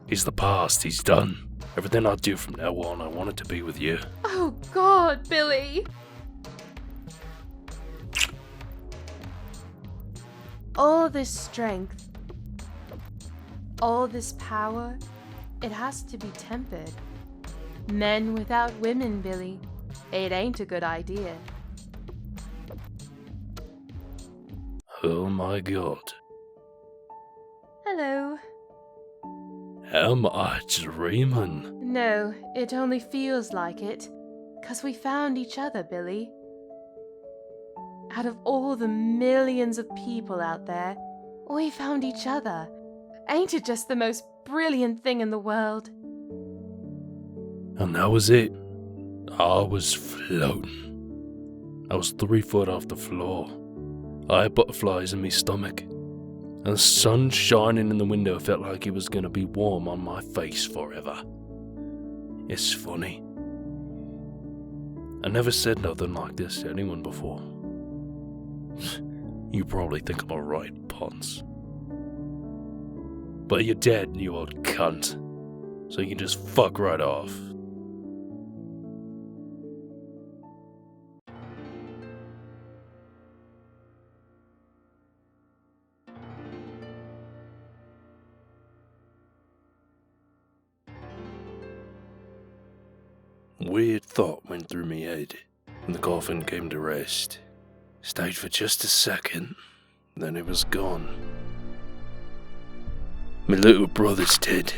He's the past. He's done. Everything I do from now on, I want it to be with you. Oh God, Billy. All this strength, all this power, it has to be tempered. Men without women, Billy. It ain't a good idea. Oh my God. Hello. Am I dreaming? No, it only feels like it. 'Cause we found each other, Billy. Out of all the millions of people out there, we found each other. Ain't it just the most brilliant thing in the world? And that was it. I was floating. I was 3 foot off the floor. I had butterflies in my stomach. And the sun shining in the window felt like it was gonna be warm on my face forever. It's funny. I never said nothing like this to anyone before. You probably think I'm a right ponce. But you're dead, you old cunt. So you can just fuck right off. Weird thought went through me head when the coffin came to rest. Stayed for just a second, then it was gone. My little brother's dead.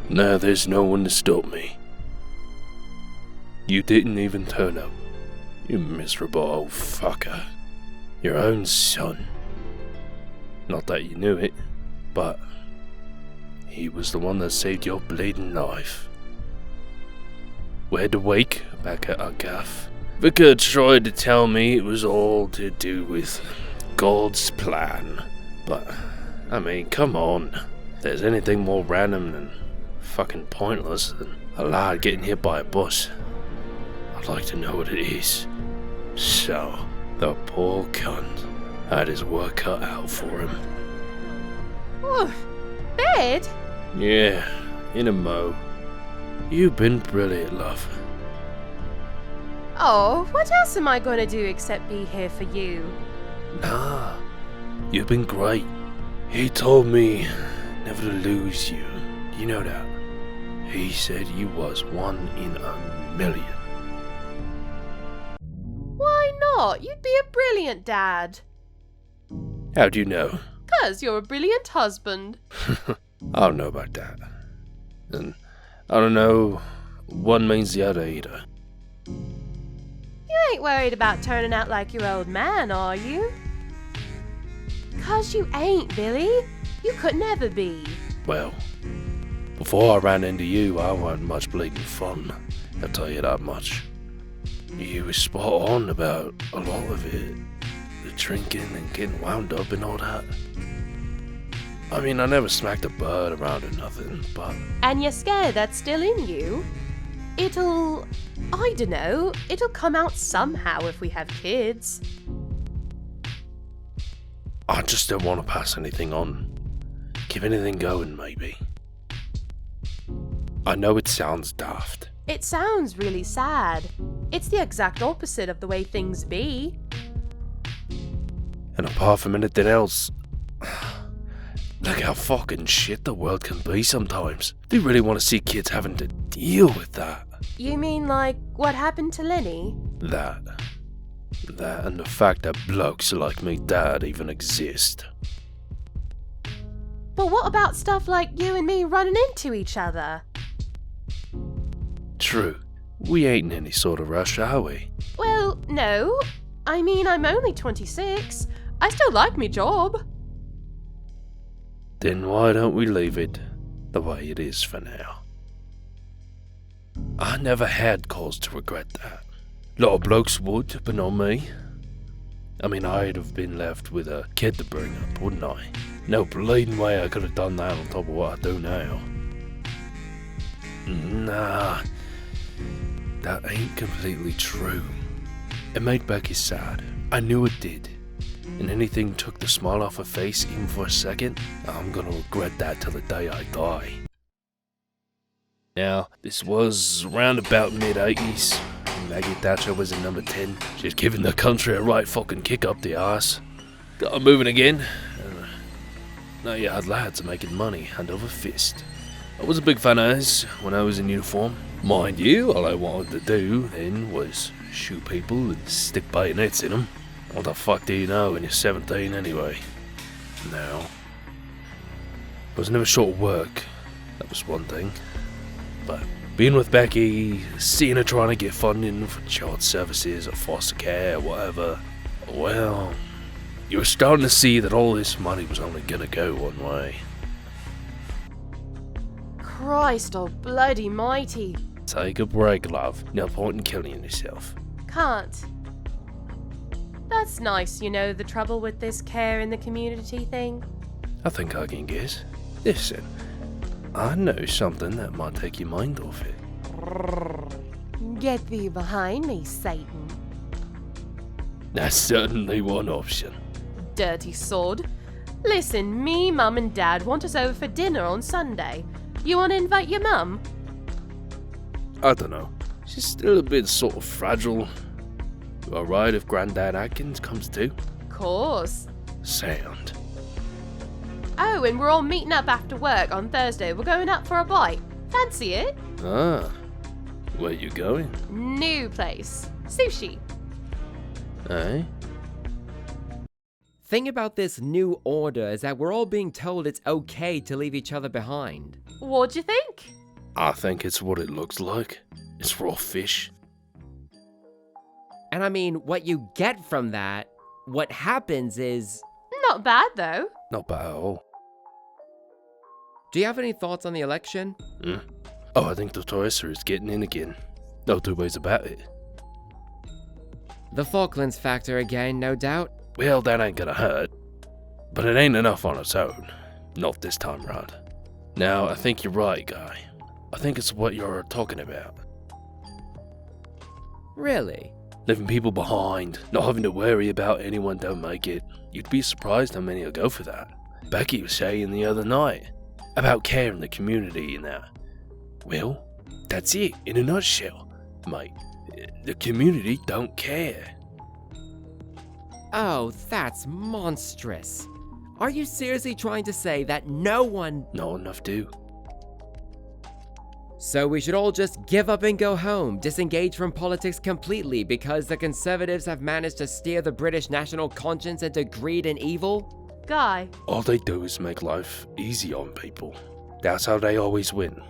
Now there's no one to stop me. You didn't even turn up, you miserable old fucker. Your own son. Not that you knew it, but he was the one that saved your bleeding life. We had to wake back at our gaff. Vicar tried to tell me it was all to do with God's plan. But, I mean, come on. If there's anything more random than fucking pointless than a lad getting hit by a bus, I'd like to know what it is. So, the poor cunt had his work cut out for him. Oh, bed? Yeah, in a mo. You've been brilliant, love. Oh, what else am I going to do except be here for you? Nah, you've been great. He told me never to lose you. You know that? He said you was 1 in a million. Why not? You'd be a brilliant dad. How'd you know? 'Cause you're a brilliant husband. I don't know about that. And I don't know one means the other either. You ain't worried about turning out like your old man, are you? 'Cause you ain't, Billy. You could never be. Well, before I ran into you, I wasn't much bleeding fun. I'll tell you that much. You were spot on about a lot of it. The drinking and getting wound up and all that. I mean, I never smacked a bird around or nothing, but... And you're scared that's still in you? I dunno, it'll come out somehow if we have kids. I just don't want to pass anything on. Keep anything going, maybe. I know it sounds daft. It sounds really sad. It's the exact opposite of the way things be. And apart from anything else, look how fucking shit the world can be sometimes. Do you really want to see kids having to deal with that? You mean like what happened to Lenny? That and the fact that blokes like me dad even exist. But what about stuff like you and me running into each other? True. We ain't in any sort of rush, are we? Well, no. I mean, I'm only 26. I still like me job. Then why don't we leave it the way it is for now? I never had cause to regret that. A lot of blokes would, but not me. I mean, I'd have been left with a kid to bring up, wouldn't I? No bleeding way I could have done that on top of what I do now. Nah, that ain't completely true. It made Becky sad. I knew it did. And anything took the smile off her face even for a second, I'm gonna regret that till the day I die. Now, this was around about mid-80s. Maggie Thatcher was in number 10. She's giving the country a right fucking kick up the arse. Got her moving again. Now you had lads making money hand over fist. I was a big fan of hers when I was in uniform. Mind you, all I wanted to do then was shoot people and stick bayonets in them. What the fuck do you know when you're 17 anyway? No. I was never short of work. That was one thing. But being with Becky, seeing her trying to get funding for child services or foster care or whatever, well, you were starting to see that all this money was only gonna go one way. Christ oh bloody mighty. Take a break, love. No point in killing yourself. Can't. That's nice, you know, the trouble with this care in the community thing. I think I can guess. Listen, I know something that might take your mind off it. Get thee behind me, Satan. That's certainly one option. Dirty sod. Listen, me, Mum and Dad want us over for dinner on Sunday. You want to invite your mum? I don't know. She's still a bit sort of fragile. You alright if Grandad Atkins comes too? Course. Sound. Oh, and we're all meeting up after work on Thursday. We're going up for a bite. Fancy it? Ah. Where you going? New place. Sushi. Eh? Thing about this new order is that we're all being told it's okay to leave each other behind. What'd you think? I think it's what it looks like. It's raw fish. And I mean, what you get from that, what happens is... Not bad, though. Not bad at all. Do you have any thoughts on the election? Oh, I think the Toyser is getting in again. No two ways about it. The Falklands factor again, no doubt. Well, that ain't gonna hurt. But it ain't enough on its own. Not this time round. Now, I think you're right, Guy. I think it's what you're talking about. Really? Leaving people behind, not having to worry about anyone don't make it. You'd be surprised how many will go for that. Becky was saying the other night about care in the community and that. Well, that's it in a nutshell, mate. the community don't care. Oh, that's monstrous. Are you seriously trying to say that no one... Not enough do. So we should all just give up and go home, disengage from politics completely because the Conservatives have managed to steer the British national conscience into greed and evil? Guy. All they do is make life easy on people. That's how they always win.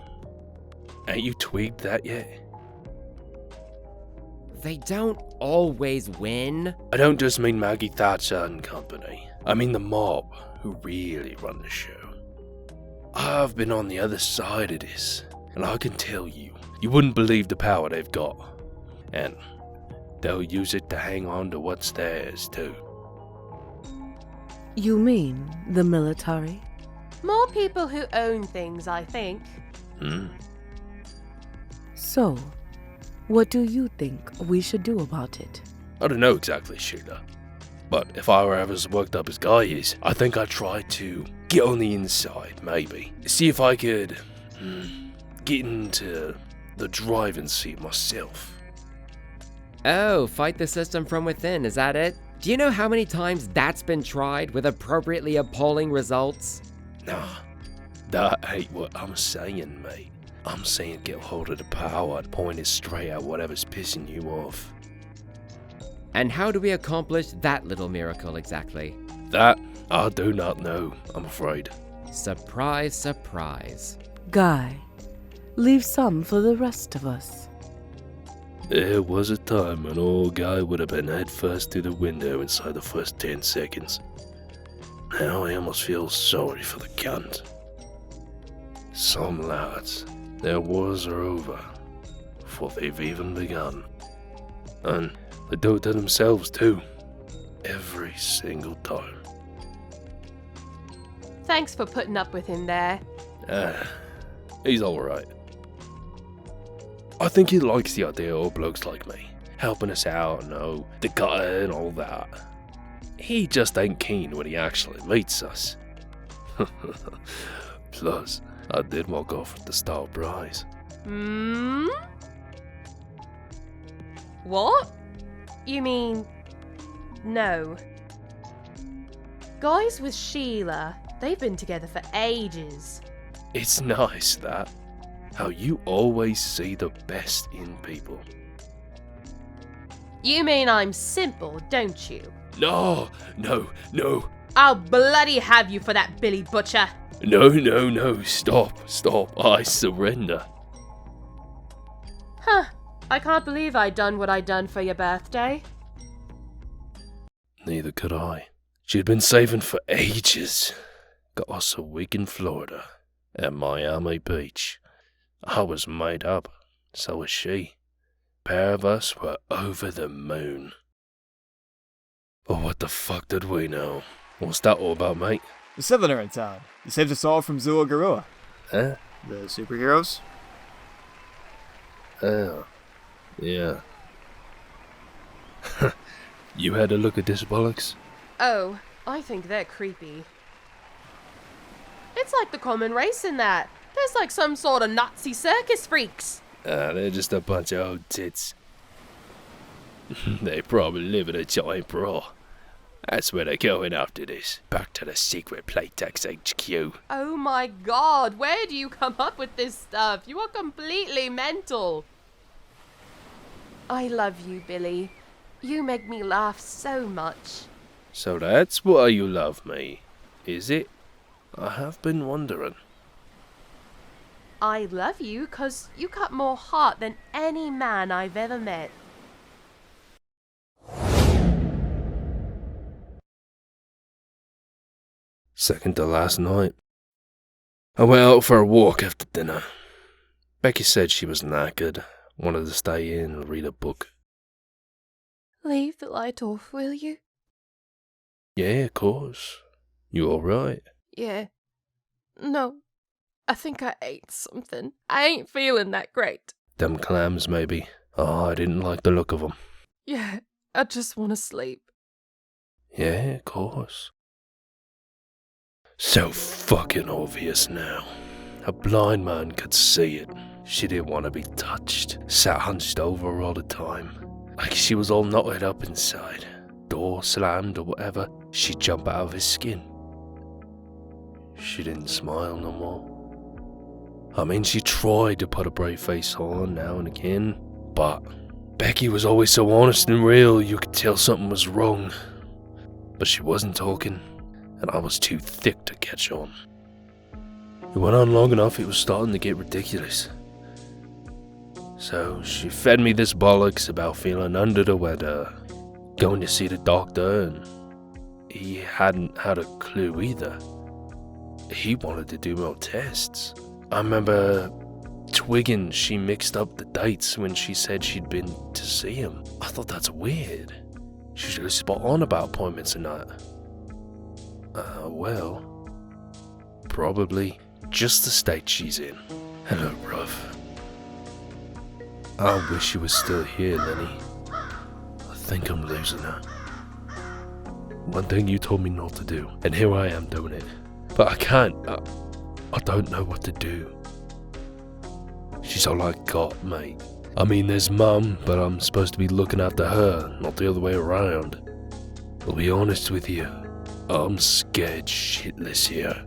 Ain't you tweaked that yet? They don't always win. I don't just mean Maggie Thatcher and company. I mean the mob, who really run the show. I've been on the other side of this, and I can tell you, you wouldn't believe the power they've got. And they'll use it to hang on to what's theirs, too. You mean the military? More people who own things, I think. So, what do you think we should do about it? I don't know exactly, Sheila. But if I were ever as worked up as Guy is, I think I'd try to get on the inside, maybe. See if I could get into the driving seat myself. Oh, fight the system from within, is that it? Do you know how many times that's been tried with appropriately appalling results? Nah, that ain't what I'm saying, mate. I'm saying get hold of the power and point it straight at whatever's pissing you off. And how do we accomplish that little miracle exactly? That I do not know, I'm afraid. Surprise, surprise. Guy, leave some for the rest of us. There was a time when old Guy would have been head first through the window inside the first 10 seconds. Now I almost feel sorry for the cunt. Some lads, their wars are over before they've even begun. And they do it to themselves too. Every single time. Thanks for putting up with him there. He's alright. I think he likes the idea of blokes like me helping us out, the gutter and all that. He just ain't keen when he actually meets us. Plus, I did walk off with the star prize. What? You mean... no. Guys with Sheila, they've been together for ages. It's nice that. How you always see the best in people. You mean I'm simple, don't you? No. I'll bloody have you for that, Billy Butcher. No, stop, I surrender. Huh, I can't believe I done what I done for your birthday. Neither could I. She'd been saving for ages. Got us a week in Florida, at Miami Beach. I was made up, so was she. Pair of us were over the moon. But what the fuck did we know? What's that all about, mate? The Southerner in town. He saved us all from Zula Garua. Huh? The superheroes? Oh, yeah. You had a look at this bollocks? Oh, I think they're creepy. It's like the common race in that. There's like some sort of Nazi circus freaks. They're just a bunch of old tits. They probably live in a giant bra. That's where they're going after this. Back to the secret Playtex HQ. Oh my god, where do you come up with this stuff? You are completely mental. I love you, Billy. You make me laugh so much. So that's why you love me, is it? I have been wondering. I love you because you got more heart than any man I've ever met. Second to last night. I went out for a walk after dinner. Becky said she was knackered, wanted to stay in and read a book. Leave the light off, will you? Yeah, of course. You alright? Yeah. No. I think I ate something. I ain't feeling that great. Them clams, maybe. Oh, I didn't like the look of them. Yeah, I just want to sleep. Yeah, of course. So fucking obvious now. A blind man could see it. She didn't want to be touched. Sat hunched over all the time. Like she was all knotted up inside. Door slammed or whatever, she'd jump out of his skin. She didn't smile no more. I mean, she tried to put a brave face on now and again, but Becky was always so honest and real, you could tell something was wrong. But she wasn't talking, and I was too thick to catch on. It went on long enough, it was starting to get ridiculous. So she fed me this bollocks about feeling under the weather, going to see the doctor, and he hadn't had a clue either. He wanted to do more tests. I remember twigging she mixed up the dates when she said she'd been to see him. I thought that's weird. She's really spot on about appointments and that. Well, probably just the state she's in. Hello, bruv. I wish she was still here, Lenny. I think I'm losing her. One thing you told me not to do, and here I am doing it. But I can't. I don't know what to do. She's all I got, mate. I mean, there's Mum, but I'm supposed to be looking after her, not the other way around. I'll be honest with you. I'm scared shitless here.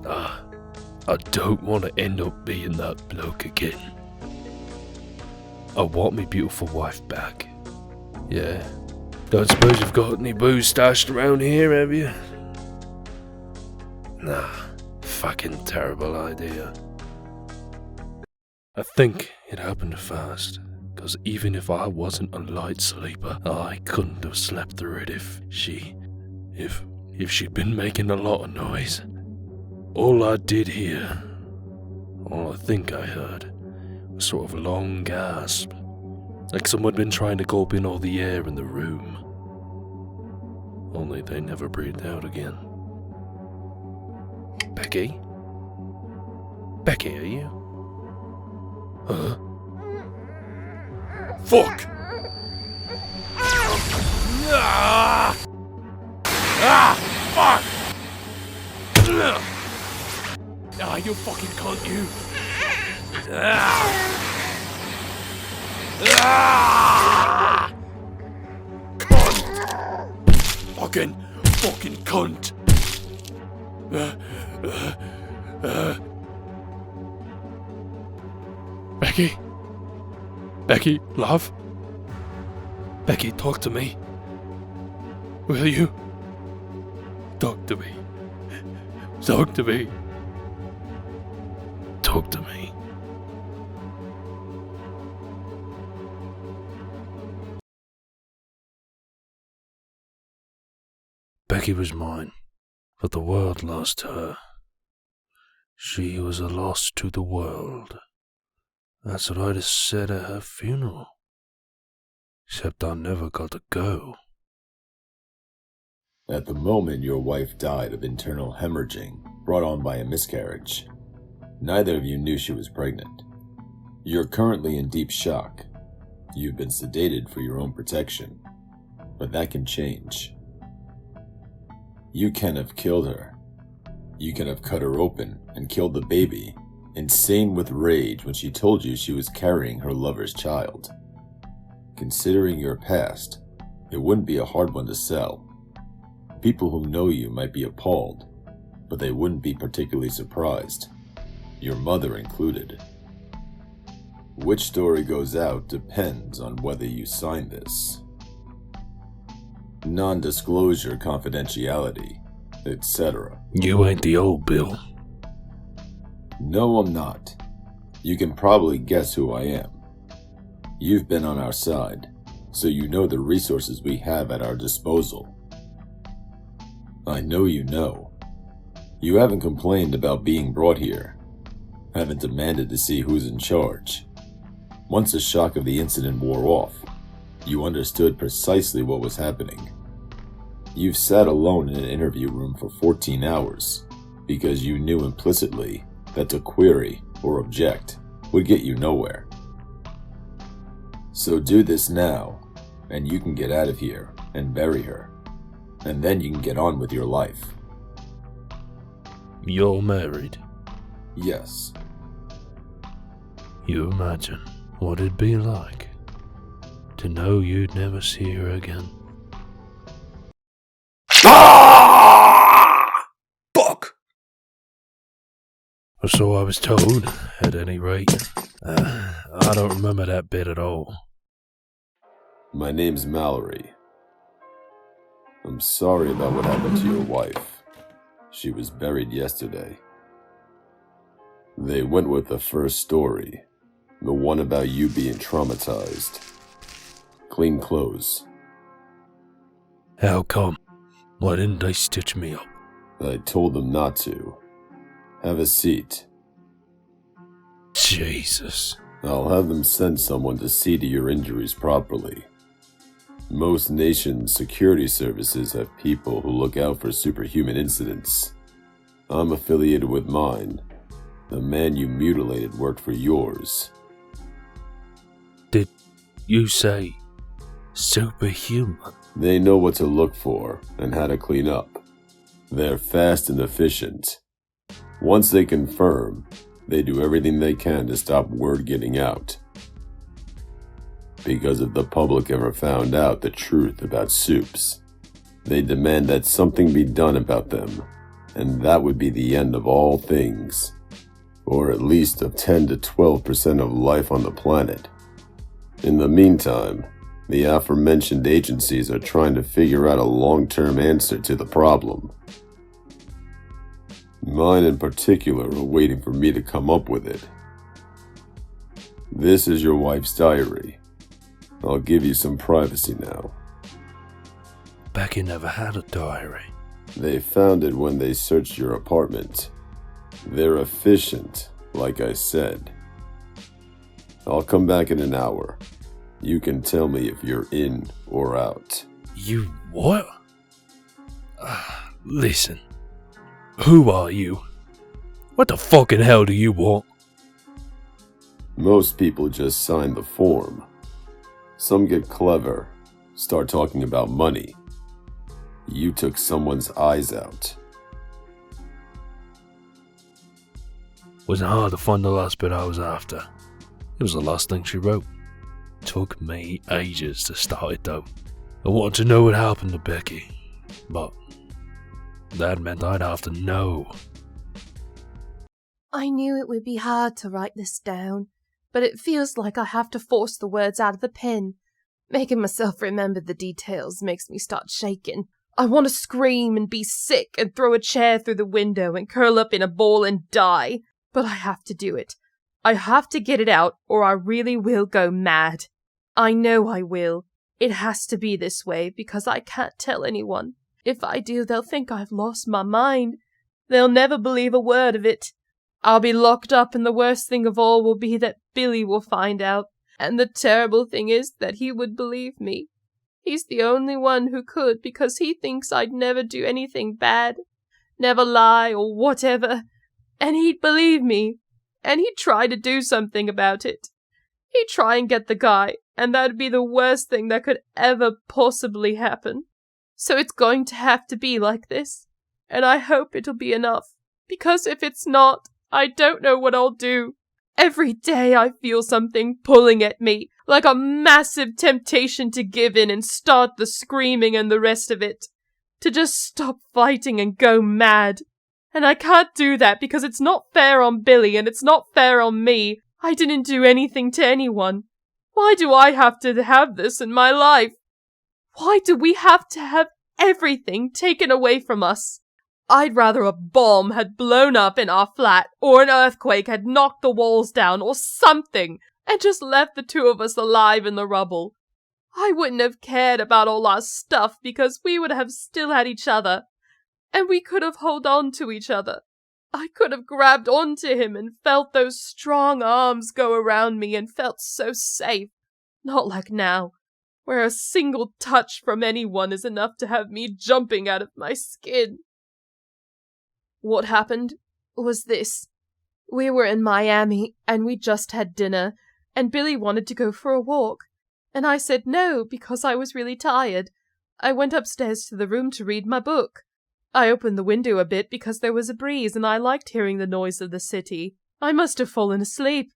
I don't want to end up being that bloke again. I want me beautiful wife back. Yeah. Don't suppose you've got any booze stashed around here, have you? Nah. Fucking terrible idea. I think it happened fast, because even if I wasn't a light sleeper, I couldn't have slept through it if she'd been making a lot of noise. All I did hear, all I think I heard, was sort of a long gasp, like someone'd been trying to gulp in all the air in the room. Only they never breathed out again. Becky? Becky, are you? Huh? Fuck! Fuck! You fucking cunt, you! Cunt! Fucking cunt! Becky? Becky, love? Becky, talk to me. Will you? Talk to me. Talk to me. Talk to me. Becky was mine, but the world lost her. She was a loss to the world. That's what I'd have said at her funeral. Except I never got to go. At the moment, your wife died of internal hemorrhaging brought on by a miscarriage. Neither of you knew she was pregnant. You're currently in deep shock. You've been sedated for your own protection, but that can change. You can have killed her. You can have cut her open and killed the baby, insane with rage when she told you she was carrying her lover's child. Considering your past, it wouldn't be a hard one to sell. People who know you might be appalled, but they wouldn't be particularly surprised, your mother included. Which story goes out depends on whether you sign this. Non-disclosure, confidentiality, etc. You ain't the old Bill. No, I'm not. You can probably guess who I am. You've been on our side, so you know the resources we have at our disposal. I know you know. You haven't complained about being brought here. Haven't demanded to see who's in charge. Once the shock of the incident wore off, you understood precisely what was happening. You've sat alone in an interview room for 14 hours because you knew implicitly that to query or object would get you nowhere. So do this now, and you can get out of here and bury her, and then you can get on with your life. You're married. Yes. You imagine what it'd be like to know you'd never see her again. Fuck! Or so I was told, at any rate. I don't remember that bit at all. My name's Mallory. I'm sorry about what happened to your wife. She was buried yesterday. They went with the first story, the one about you being traumatized. Clean clothes. How come? Why didn't they stitch me up? I told them not to. Have a seat. Jesus. I'll have them send someone to see to your injuries properly. Most nations' security services have people who look out for superhuman incidents. I'm affiliated with mine. The man you mutilated worked for yours. Did you say superhuman? They know what to look for and how to clean up. They're fast and efficient. Once they confirm, they do everything they can to stop word getting out. Because if the public ever found out the truth about soups, they demand that something be done about them, and that would be the end of all things, or at least of 10 to 12% of life on the planet. In the meantime, the aforementioned agencies are trying to figure out a long-term answer to the problem. Mine in particular are waiting for me to come up with it. This is your wife's diary. I'll give you some privacy now. Becky never had a diary. They found it when they searched your apartment. They're efficient, like I said. I'll come back in an hour. You can tell me if you're in or out. You what? Listen. Who are you? What the fucking hell do you want? Most people just sign the form. Some get clever, start talking about money. You took someone's eyes out. Wasn't hard to find the last bit I was after. It was the last thing she wrote. Took me ages to start it though. I wanted to know what happened to Becky, but that meant I'd have to know. I knew it would be hard to write this down, but it feels like I have to force the words out of the pen. Making myself remember the details makes me start shaking. I want to scream and be sick and throw a chair through the window and curl up in a ball and die, but I have to do it. I have to get it out or I really will go mad. I know I will. It has to be this way because I can't tell anyone. If I do, they'll think I've lost my mind. They'll never believe a word of it. I'll be locked up and the worst thing of all will be that Billy will find out. And the terrible thing is that he would believe me. He's the only one who could because he thinks I'd never do anything bad. Never lie or whatever. And he'd believe me. And he'd try to do something about it. He'd try and get the guy. And that'd be the worst thing that could ever possibly happen. So it's going to have to be like this, and I hope it'll be enough, because if it's not, I don't know what I'll do. Every day I feel something pulling at me, like a massive temptation to give in and start the screaming and the rest of it, to just stop fighting and go mad. And I can't do that because it's not fair on Billy and it's not fair on me. I didn't do anything to anyone. Why do I have to have this in my life? Why do we have to have everything taken away from us? I'd rather a bomb had blown up in our flat, or an earthquake had knocked the walls down, or something, and just left the two of us alive in the rubble. I wouldn't have cared about all our stuff because we would have still had each other, and we could have held on to each other. I could have grabbed onto him and felt those strong arms go around me and felt so safe. Not like now, where a single touch from anyone is enough to have me jumping out of my skin. What happened was this. We were in Miami, and we just had dinner, and Billy wanted to go for a walk, and I said no because I was really tired. I went upstairs to the room to read my book. I opened the window a bit because there was a breeze and I liked hearing the noise of the city. I must have fallen asleep.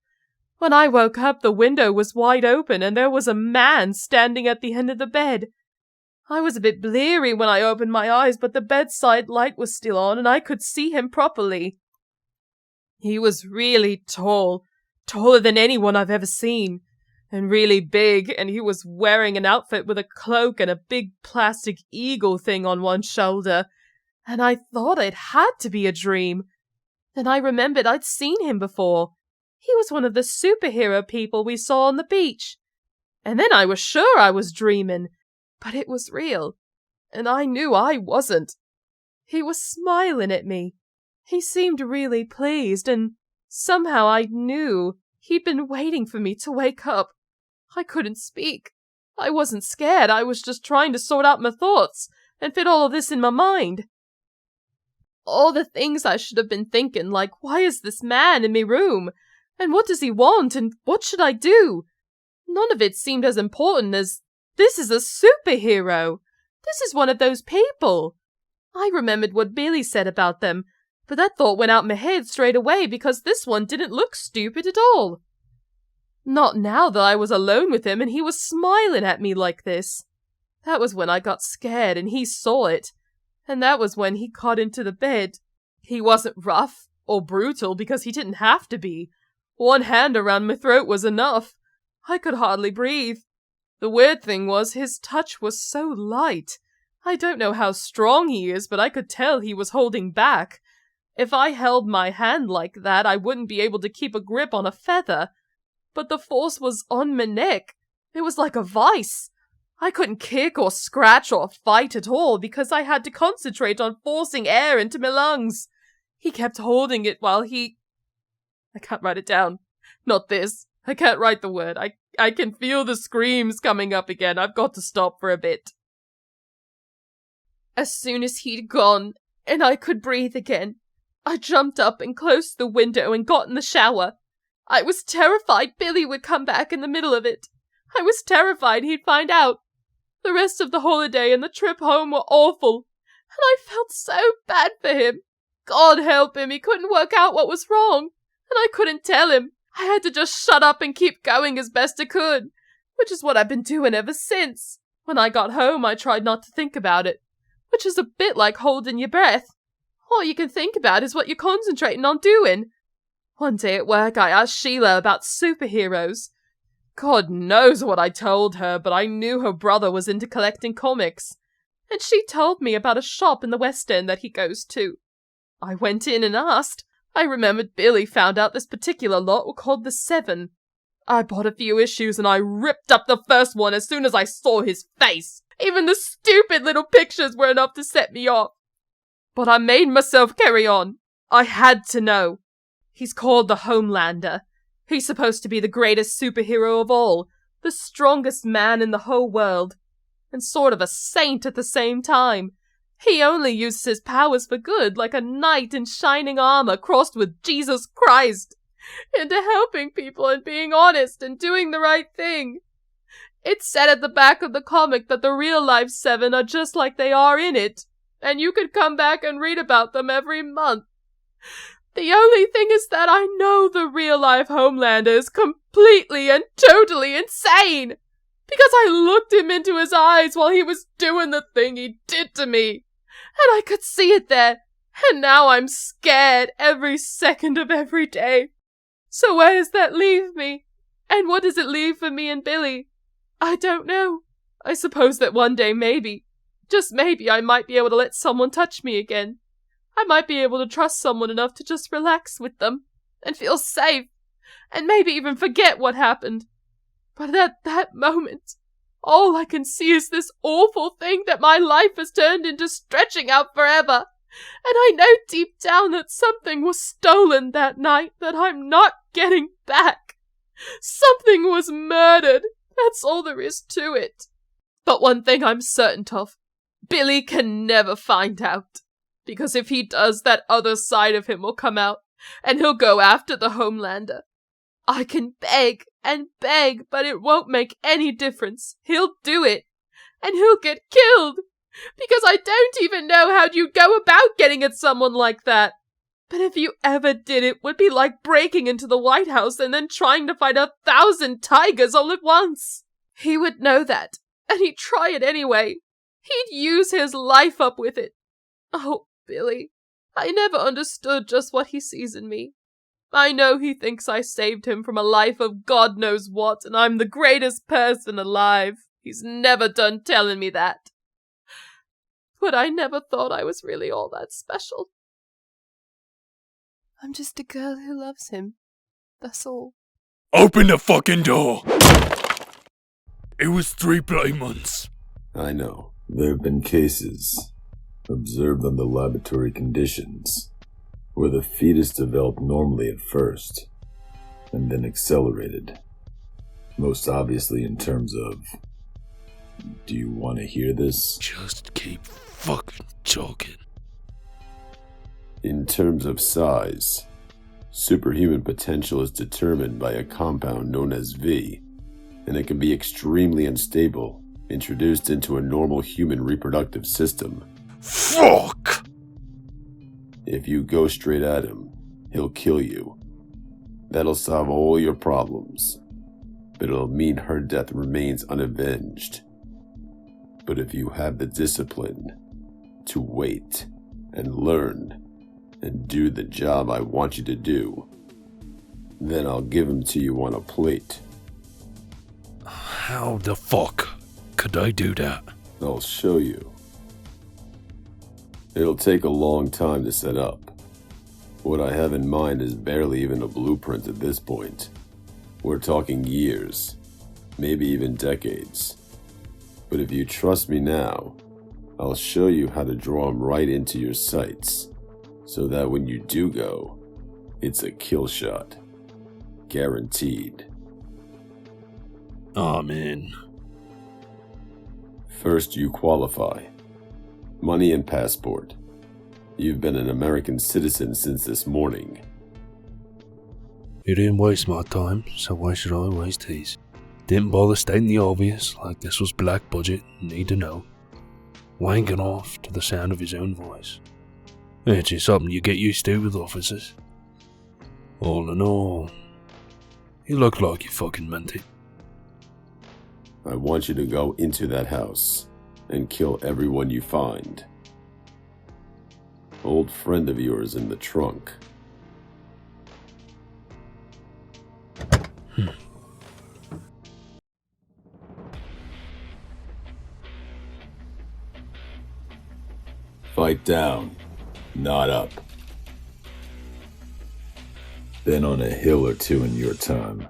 When I woke up, the window was wide open and there was a man standing at the end of the bed. I was a bit bleary when I opened my eyes, but the bedside light was still on and I could see him properly. He was really tall, taller than anyone I've ever seen, and really big, and he was wearing an outfit with a cloak and a big plastic eagle thing on one shoulder, and I thought it had to be a dream. Then I remembered I'd seen him before. He was one of the superhero people we saw on the beach. And then I was sure I was dreaming, but it was real, and I knew I wasn't. He was smiling at me. He seemed really pleased, and somehow I knew he'd been waiting for me to wake up. I couldn't speak. I wasn't scared, I was just trying to sort out my thoughts and fit all of this in my mind. All the things I should have been thinking, like, why is this man in me room? And what does he want? And what should I do? None of it seemed as important as, this is a superhero. This is one of those people. I remembered what Billy said about them, but that thought went out my head straight away because this one didn't look stupid at all. Not now that I was alone with him and he was smiling at me like this. That was when I got scared and he saw it. And that was when he got into the bed. He wasn't rough or brutal because he didn't have to be. One hand around my throat was enough. I could hardly breathe. The weird thing was his touch was so light. I don't know how strong he is, but I could tell he was holding back. If I held my hand like that, I wouldn't be able to keep a grip on a feather. But the force was on my neck. It was like a vice. I couldn't kick or scratch or fight at all because I had to concentrate on forcing air into my lungs. He kept holding it while he... I can't write it down. Not this. I can't write the word. I can feel the screams coming up again. I've got to stop for a bit. As soon as he'd gone, and I could breathe again, I jumped up and closed the window and got in the shower. I was terrified Billy would come back in the middle of it. I was terrified he'd find out. The rest of the holiday and the trip home were awful, and I felt so bad for him. God help him, he couldn't work out what was wrong, and I couldn't tell him. I had to just shut up and keep going as best I could, which is what I've been doing ever since. When I got home, I tried not to think about it, which is a bit like holding your breath. All you can think about is what you're concentrating on doing. One day at work, I asked Sheila about superheroes. God knows what I told her, but I knew her brother was into collecting comics. And she told me about a shop in the West End that he goes to. I went in and asked. I remembered Billy found out this particular lot were called the Seven. I bought a few issues and I ripped up the first one as soon as I saw his face. Even the stupid little pictures were enough to set me off. But I made myself carry on. I had to know. He's called the Homelander. He's supposed to be the greatest superhero of all, the strongest man in the whole world, and sort of a saint at the same time. He only uses his powers for good, like a knight in shining armor crossed with Jesus Christ, into helping people and being honest and doing the right thing. It's said at the back of the comic that the real-life Seven are just like they are in it, and you could come back and read about them every month. The only thing is that I know the real-life Homelander is completely and totally insane, because I looked him into his eyes while he was doing the thing he did to me, and I could see it there, and now I'm scared every second of every day. So where does that leave me? And what does it leave for me and Billy? I don't know. I suppose that one day maybe, just maybe, I might be able to let someone touch me again. I might be able to trust someone enough to just relax with them and feel safe and maybe even forget what happened. But at that moment, all I can see is this awful thing that my life has turned into stretching out forever. And I know deep down that something was stolen that night that I'm not getting back. Something was murdered. That's all there is to it. But one thing I'm certain of, Billy can never find out. Because if he does, that other side of him will come out, and he'll go after the Homelander. I can beg and beg, but it won't make any difference. He'll do it, and he'll get killed, Because I don't even know how you'd go about getting at someone like that. But if you ever did, it would be like breaking into the White House and then trying to fight 1,000 tigers all at once. He would know that, and he'd try it anyway. He'd use his life up with it. Oh, Billy, I never understood just what he sees in me. I know he thinks I saved him from a life of God knows what, and I'm the greatest person alive. He's never done telling me that. But I never thought I was really all that special. I'm just a girl who loves him. That's all. Open the fucking door! It was 3 bloody months. I know. There have been cases, observed under laboratory conditions, where the fetus developed normally at first, and then accelerated. Most obviously in terms of... Do you want to hear this? Just keep fucking talking. In terms of size, superhuman potential is determined by a compound known as V, and it can be extremely unstable, introduced into a normal human reproductive system. Fuck! If you go straight at him, he'll kill you. That'll solve all your problems, but it'll mean her death remains unavenged. But if you have the discipline to wait and learn and do the job I want you to do, then I'll give him to you on a plate. How the fuck could I do that? I'll show you. It'll take a long time to set up. What I have in mind is barely even a blueprint at this point. We're talking years, maybe even decades. But if you trust me now, I'll show you how to draw them right into your sights, so that when you do go, it's a kill shot. Guaranteed. I'm in. First, you qualify. Money and passport. You've been an American citizen since this morning. You didn't waste my time, so why should I waste his? Didn't bother stating the obvious, like this was black budget, need to know. Wanking off to the sound of his own voice. It's just something you get used to with officers. All in all, you look like you fucking meant it. I want you to go into that house and kill everyone you find. Old friend of yours in the trunk. Fight down, not up. Been on a hill or two in your time.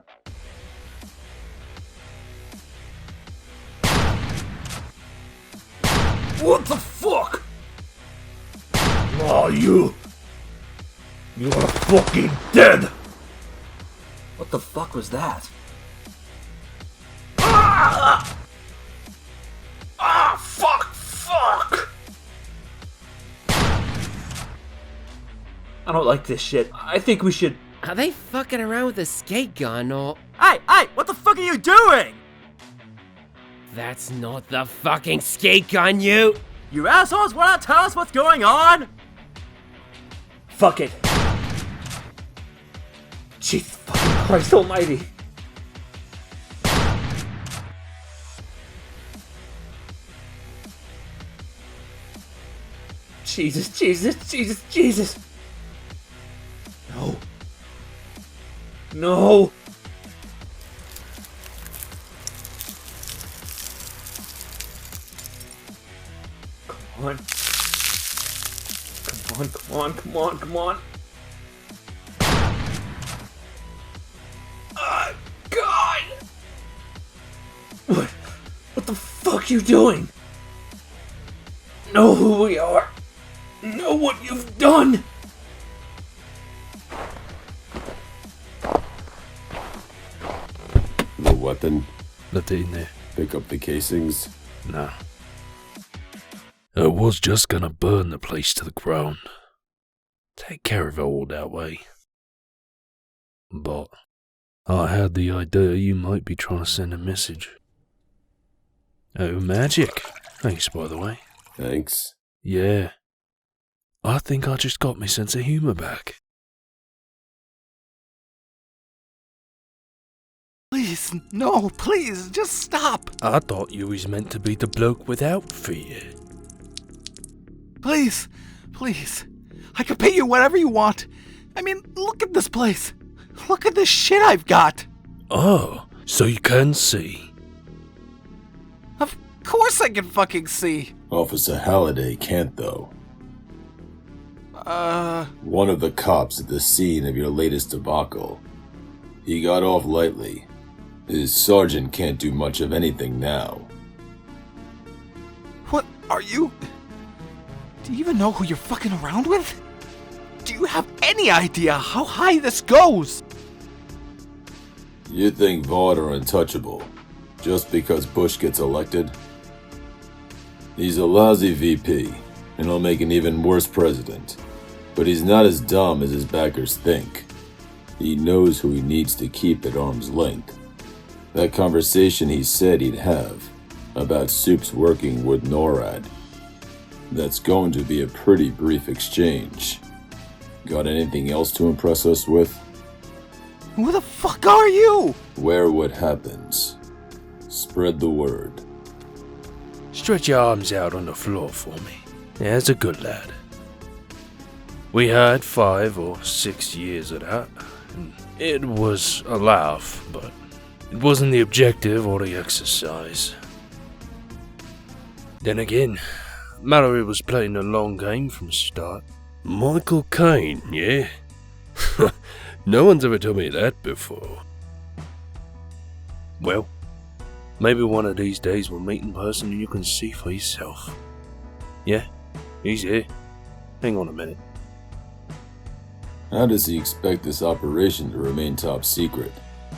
What the fuck? Oh, you are fucking dead! What the fuck was that? Ah! Ah, fuck! I don't like this shit. I think we should... Are they fucking around with a skate gun or... Hey! What the fuck are you doing? That's not the fucking skate gun, you! You assholes wanna tell us what's going on? Fuck it. Jesus fucking Christ almighty. Jesus. No. Come on. God! What the fuck you doing? Know who we are. Know what you've done. The weapon? Left it in there. Pick up the casings? Nah. I was just gonna burn the place to the ground. Take care of it all that way. But I had the idea you might be trying to send a message. Oh, magic. Thanks, by the way. Thanks. Yeah. I think I just got my sense of humour back. Please, no, please, just stop. I thought you was meant to be the bloke without fear. Please, please. I could pay you whatever you want. I mean, look at this place. Look at this shit I've got. Oh, so you can see. Of course I can fucking see. Officer Halliday can't, though. One of the cops at the scene of your latest debacle. He got off lightly. His sergeant can't do much of anything now. What are you... Do you even know who you're fucking around with? Do you have any idea how high this goes? You think Vaught are untouchable, just because Bush gets elected? He's a lousy VP, and he'll make an even worse president. But he's not as dumb as his backers think. He knows who he needs to keep at arm's length. That conversation he said he'd have about Soup's working with NORAD. That's going to be a pretty brief exchange. Got anything else to impress us with? Who the fuck are you? Where what happens. Spread the word. Stretch your arms out on the floor for me. Yeah, that's a good lad. We had 5 or 6 years of that. It was a laugh, but it wasn't the objective or the exercise. Then again, Mallory was playing the long game from the start. Michael Caine, yeah? No one's ever told me that before. Well, maybe one of these days we'll meet in person and you can see for yourself. Yeah, he's here. Hang on a minute. How does he expect this operation to remain top secret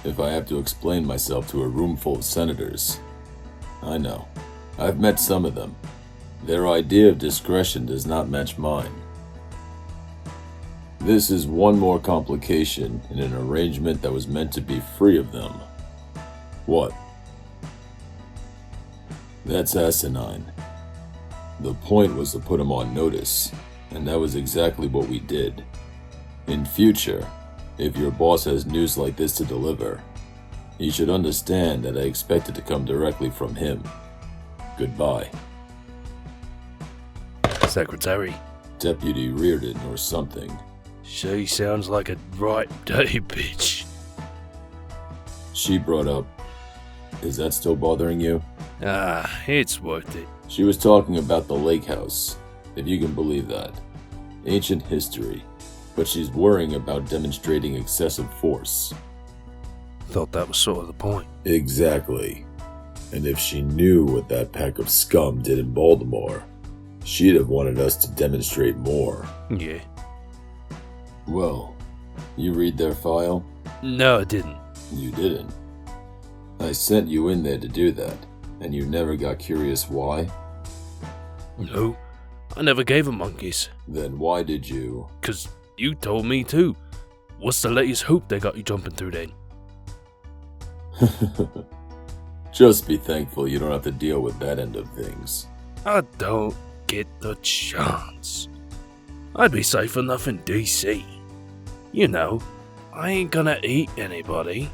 if I have to explain myself to a room full of senators? I know. I've met some of them. Their idea of discretion does not match mine. This is one more complication in an arrangement that was meant to be free of them. What? That's asinine. The point was to put him on notice, and that was exactly what we did. In future, if your boss has news like this to deliver, he should understand that I expect it to come directly from him. Goodbye. Secretary. Deputy Reardon or something. She sounds like a right day bitch. She brought up... Is that still bothering you? It's worth it. She was talking about the lake house, if you can believe that. Ancient history. But she's worrying about demonstrating excessive force. Thought that was sort of the point. Exactly. And if she knew what that pack of scum did in Baltimore, she'd have wanted us to demonstrate more. Yeah. Well, you read their file? No, I didn't. You didn't? I sent you in there to do that, and you never got curious why? No, I never gave a monkeys. Then why did you? 'Cause you told me to. What's the latest hoop they got you jumping through then? Just be thankful you don't have to deal with that end of things. I don't get the chance. I'd be safe enough in DC. You know, I ain't gonna eat anybody.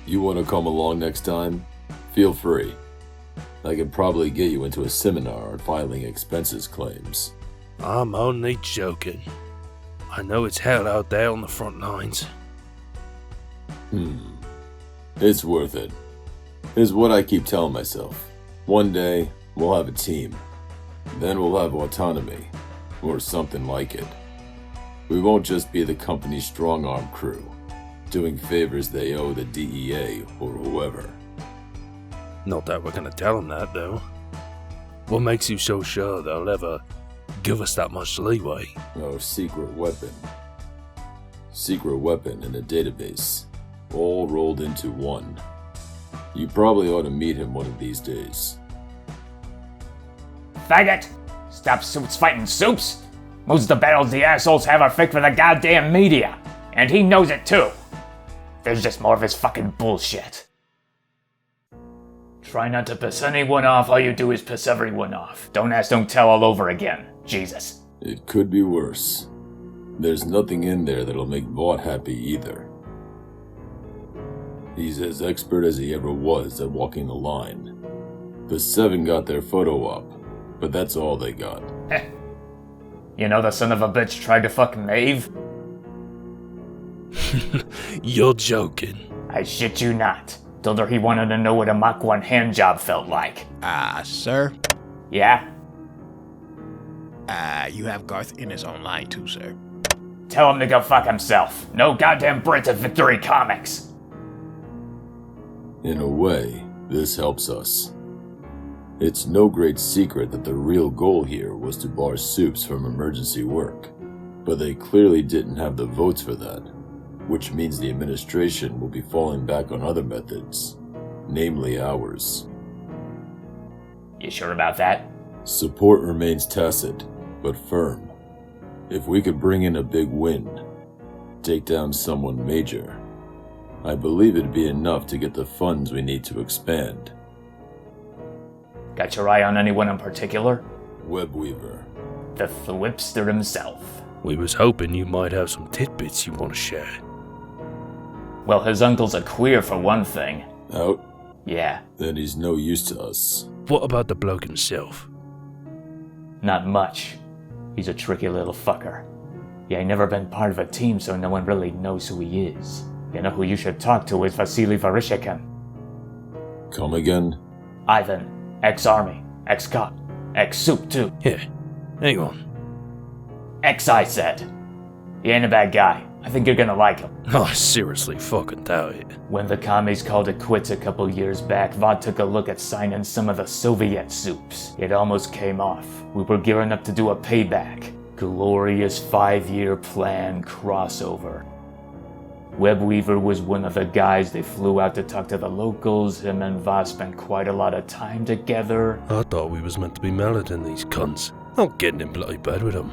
You want to come along next time? Feel free. I could probably get you into a seminar on filing expenses claims. I'm only joking. I know it's hell out there on the front lines. It's worth it. Is what I keep telling myself. One day, we'll have a team. Then we'll have autonomy. Or something like it. We won't just be the company's strong-arm crew, doing favors they owe the DEA or whoever. Not that we're gonna tell them that, though. What makes you so sure they'll ever give us that much leeway? Oh, secret weapon. Secret weapon in a database. All rolled into one. You probably ought to meet him one of these days. Faggot! Stop suits fighting soups! Most of the battles the assholes have are fake for the goddamn media. And he knows it too. There's just more of his fucking bullshit. Try not to piss anyone off. All you do is piss everyone off. Don't ask, don't tell all over again. Jesus. It could be worse. There's nothing in there that'll make Vought happy either. He's as expert as he ever was at walking the line. The 7 got their photo up, but that's all they got. You know the son of a bitch tried to fuck Maeve? You're joking. I shit you not. Told her he wanted to know what a Mach 1 handjob felt like. Sir? Yeah? You have Garth in his own line too, sir. Tell him to go fuck himself. No goddamn Brits at Victory Comics. In a way, this helps us. It's no great secret that the real goal here was to bar Soups from emergency work, but they clearly didn't have the votes for that, which means the administration will be falling back on other methods, namely ours. You sure about that? Support remains tacit, but firm. If we could bring in a big win, take down someone major, I believe it'd be enough to get the funds we need to expand. Got your eye on anyone in particular? Webweaver. The Thwipster himself. We was hoping you might have some tidbits you want to share. Well, his uncle's a queer for one thing. Out? Yeah. Then he's no use to us. What about the bloke himself? Not much. He's a tricky little fucker. He ain't never been part of a team, so no one really knows who he is. You know who you should talk to is Vasily Varishikin. Come again? Ivan. Ex-army. Ex-cop. Ex-soup, too. Yeah. Hang on. Ex, I said. He ain't a bad guy. I think you're gonna like him. Oh, I seriously fucking doubt it. When the commies called it quits a couple years back, Vought took a look at signing some of the Soviet soups. It almost came off. We were gearing up to do a payback. Glorious 5-year plan crossover. Webweaver was one of the guys they flew out to talk to the locals. Him and Vought spent quite a lot of time together. I thought we was meant to be melting these cunts, not getting in bloody bed with them.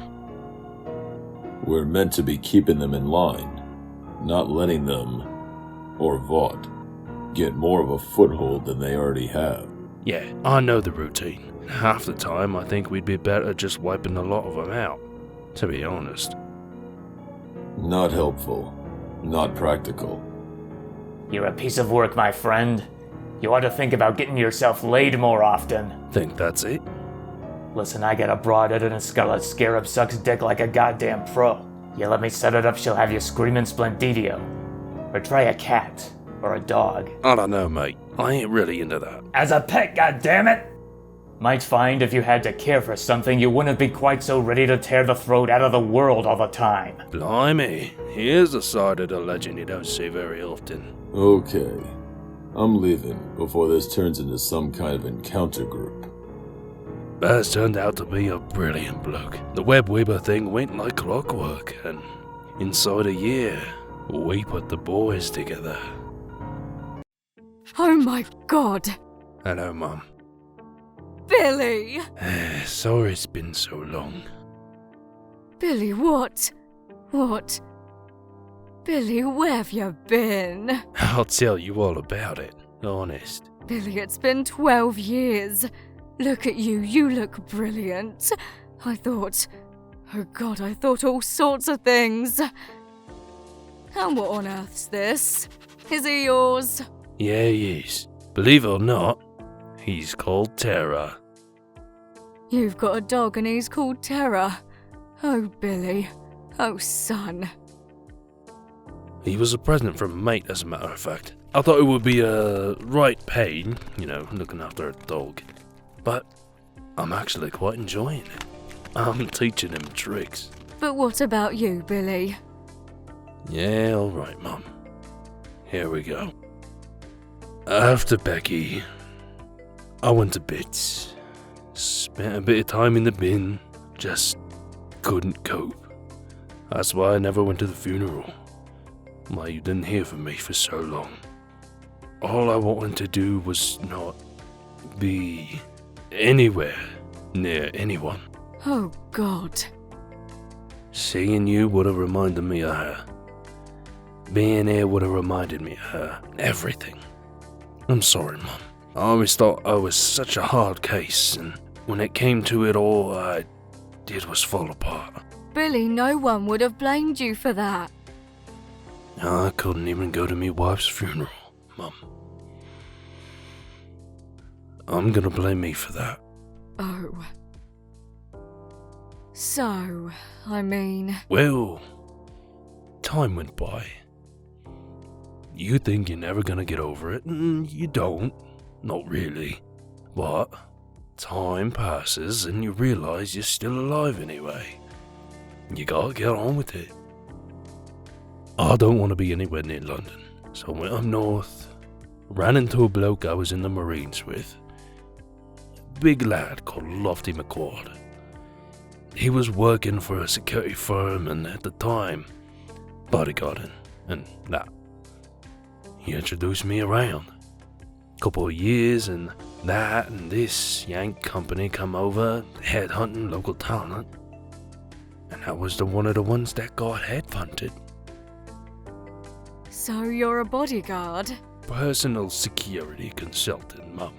We're meant to be keeping them in line, not letting them, or Vought, get more of a foothold than they already have. Yeah, I know the routine. Half the time I think we'd be better just wiping a lot of them out, to be honest. Not helpful. Not practical. You're a piece of work, my friend. You ought to think about getting yourself laid more often. Think that's it? Listen, I got a broadhead and a scarlet scarab sucks dick like a goddamn pro. You let me set it up, she'll have you screaming Splendidio. Or try a cat. Or a dog. I don't know, mate. I ain't really into that. As a pet, goddammit! Might find if you had to care for something, you wouldn't be quite so ready to tear the throat out of the world all the time. Blimey, here's a side of the legend you don't see very often. Okay. I'm leaving before this turns into some kind of encounter group. Baz turned out to be a brilliant bloke. The Webweaver thing went like clockwork, and inside a year, we put the boys together. Oh my god! Hello, Mum. Billy! Sorry it's been so long. Billy, what? What? Billy, where have you been? I'll tell you all about it, honest. Billy, it's been 12 years. Look at you, you look brilliant. I thought all sorts of things. And what on earth's this? Is he yours? Yeah, he is. Believe it or not, he's called Terra. You've got a dog and he's called Terra. Oh, Billy. Oh, son. He was a present from a mate, as a matter of fact. I thought it would be a right pain, looking after a dog. But I'm actually quite enjoying it. I'm teaching him tricks. But what about you, Billy? Yeah, alright, Mum. Here we go. After Becky, I went to bits. Spent a bit of time in the bin, just couldn't cope. That's why I never went to the funeral. Why you didn't hear from me for so long. All I wanted to do was not be anywhere near anyone. Oh, God. Seeing you would have reminded me of her. Being here would have reminded me of her. Everything. I'm sorry, Mum. I always thought I was such a hard case, and when it came to it, all I did was fall apart. Billy, no one would have blamed you for that. I couldn't even go to me wife's funeral, Mum. I'm gonna blame me for that. Oh. So, I mean... Well, time went by. You think you're never gonna get over it, and you don't. Not really. But time passes and you realize you're still alive anyway. You gotta get on with it. I don't want to be anywhere near London, so I went up north, ran into a bloke I was in the Marines with. A big lad called Lofty McCord. He was working for a security firm and at the time, bodyguarding and that. He introduced me around. Couple of years and that and this Yank company come over, headhunting local talent. And I was one of the ones that got headhunted. So you're a bodyguard? Personal security consultant, Mum.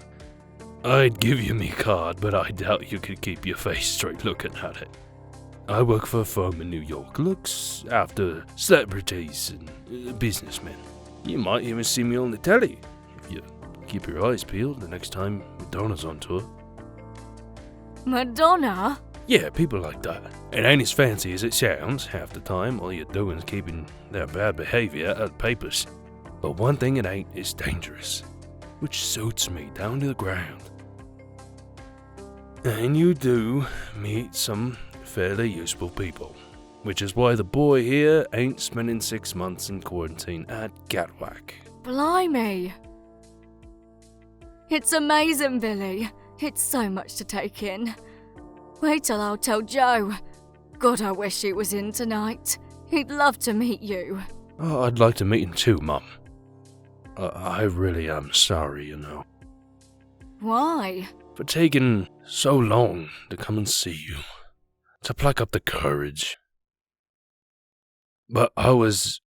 I'd give you me card, but I doubt you could keep your face straight looking at it. I work for a firm in New York, looks after celebrities and businessmen. You might even see me on the telly, if you keep your eyes peeled the next time Madonna's on tour. Madonna? Yeah, people like that. It ain't as fancy as it sounds. Half the time, all you're doing is keeping their bad behavior out of the papers. But one thing it ain't is dangerous, which suits me down to the ground. And you do meet some fairly useful people, which is why the boy here ain't spending 6 months in quarantine at Gatwick. Blimey. It's amazing, Billy. It's so much to take in. Wait till I'll tell Joe. God, I wish he was in tonight. He'd love to meet you. Oh, I'd like to meet him too, Mum. I really am sorry, you know. Why? For taking so long to come and see you. To pluck up the courage. But I was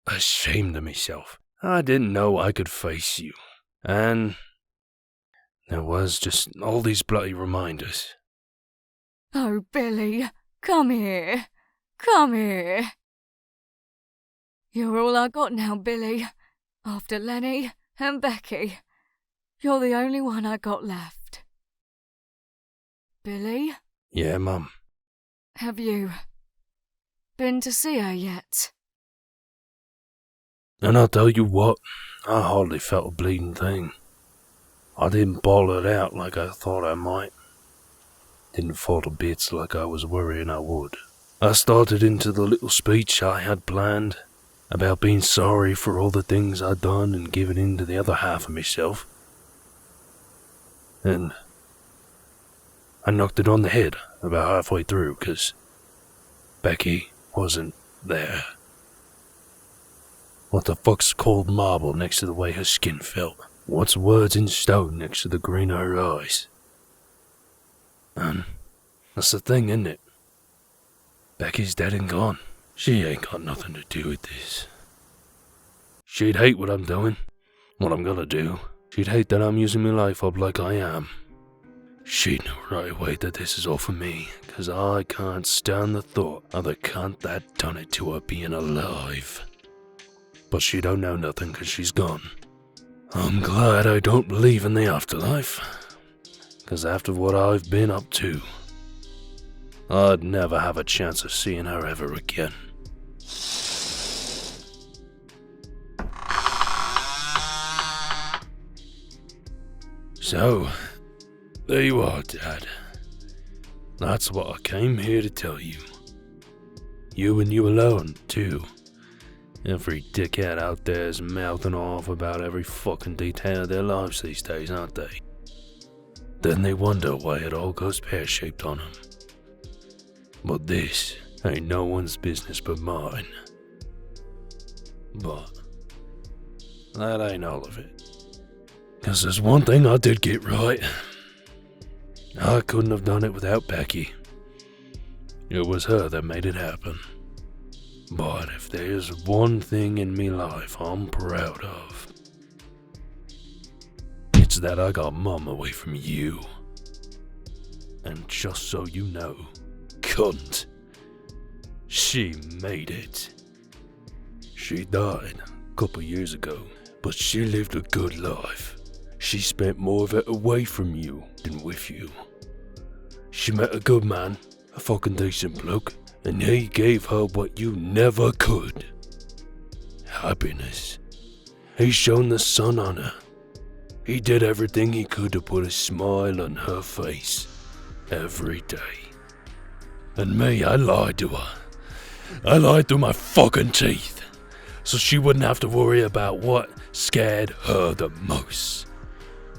ashamed of myself. I didn't know I could face you. And there was just all these bloody reminders. Oh, Billy, come here. Come here. You're all I got now, Billy. After Lenny and Becky, you're the only one I got left. Billy? Yeah, Mum. Have you been to see her yet? And I'll tell you what, I hardly felt a bleeding thing. I didn't bawl it out like I thought I might. Didn't fall to bits like I was worrying I would. I started into the little speech I had planned about being sorry for all the things I'd done and giving in to the other half of myself. And I knocked it on the head about halfway through, 'cause Becky wasn't there. What the fuck's cold marble next to the way her skin felt? What's words in stone next to the green of her eyes? And that's the thing, isn't it? Becky's dead and gone. She ain't got nothing to do with this. She'd hate what I'm doing, what I'm gonna do. She'd hate that I'm using my life up like I am. She knew right away that this is all for me, 'cause I can't stand the thought of the cunt that done it to her being alive. But she don't know nothing 'cause she's gone. I'm glad I don't believe in the afterlife, 'cause after what I've been up to, I'd never have a chance of seeing her ever again. So, there you are, Dad. That's what I came here to tell you. You and you alone, too. Every dickhead out there is mouthing off about every fucking detail of their lives these days, aren't they? Then they wonder why it all goes pear-shaped on them. But this ain't no one's business but mine. But that ain't all of it. 'Cause there's one thing I did get right. I couldn't have done it without Becky. It was her that made it happen. But if there's one thing in me life I'm proud of, it's It's that I got Mom away from you. And just so you know, cunt, she made it. She died a couple years ago, but she lived a good life. She spent more of it away from you than with you. She met a good man, a fucking decent bloke, and he gave her what you never could. Happiness. He shone the sun on her. He did everything he could to put a smile on her face every day. And me, I lied to her. I lied through my fucking teeth, so she wouldn't have to worry about what scared her the most,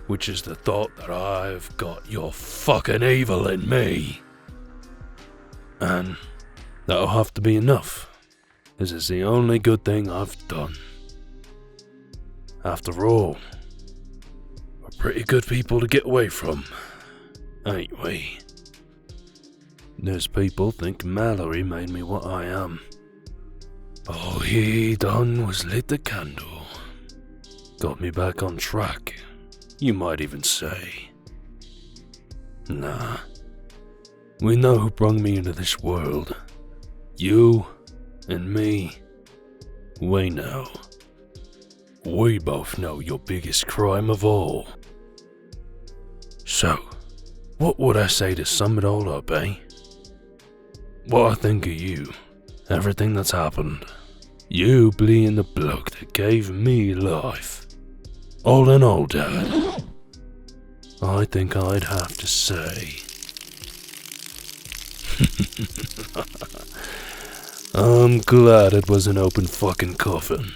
which is the thought that I've got your fucking evil in me. And that'll have to be enough, as it's the only good thing I've done. After all, we're pretty good people to get away from, ain't we? There's people think Mallory made me what I am. All he done was lit the candle. Got me back on track, you might even say. Nah. We know who brung me into this world. You and me. We know. We both know your biggest crime of all. So, what would I say to sum it all up, eh? What I think of you, everything that's happened, you being the bloke that gave me life. All in all, Dad, I think I'd have to say... I'm glad it was an open fucking coffin.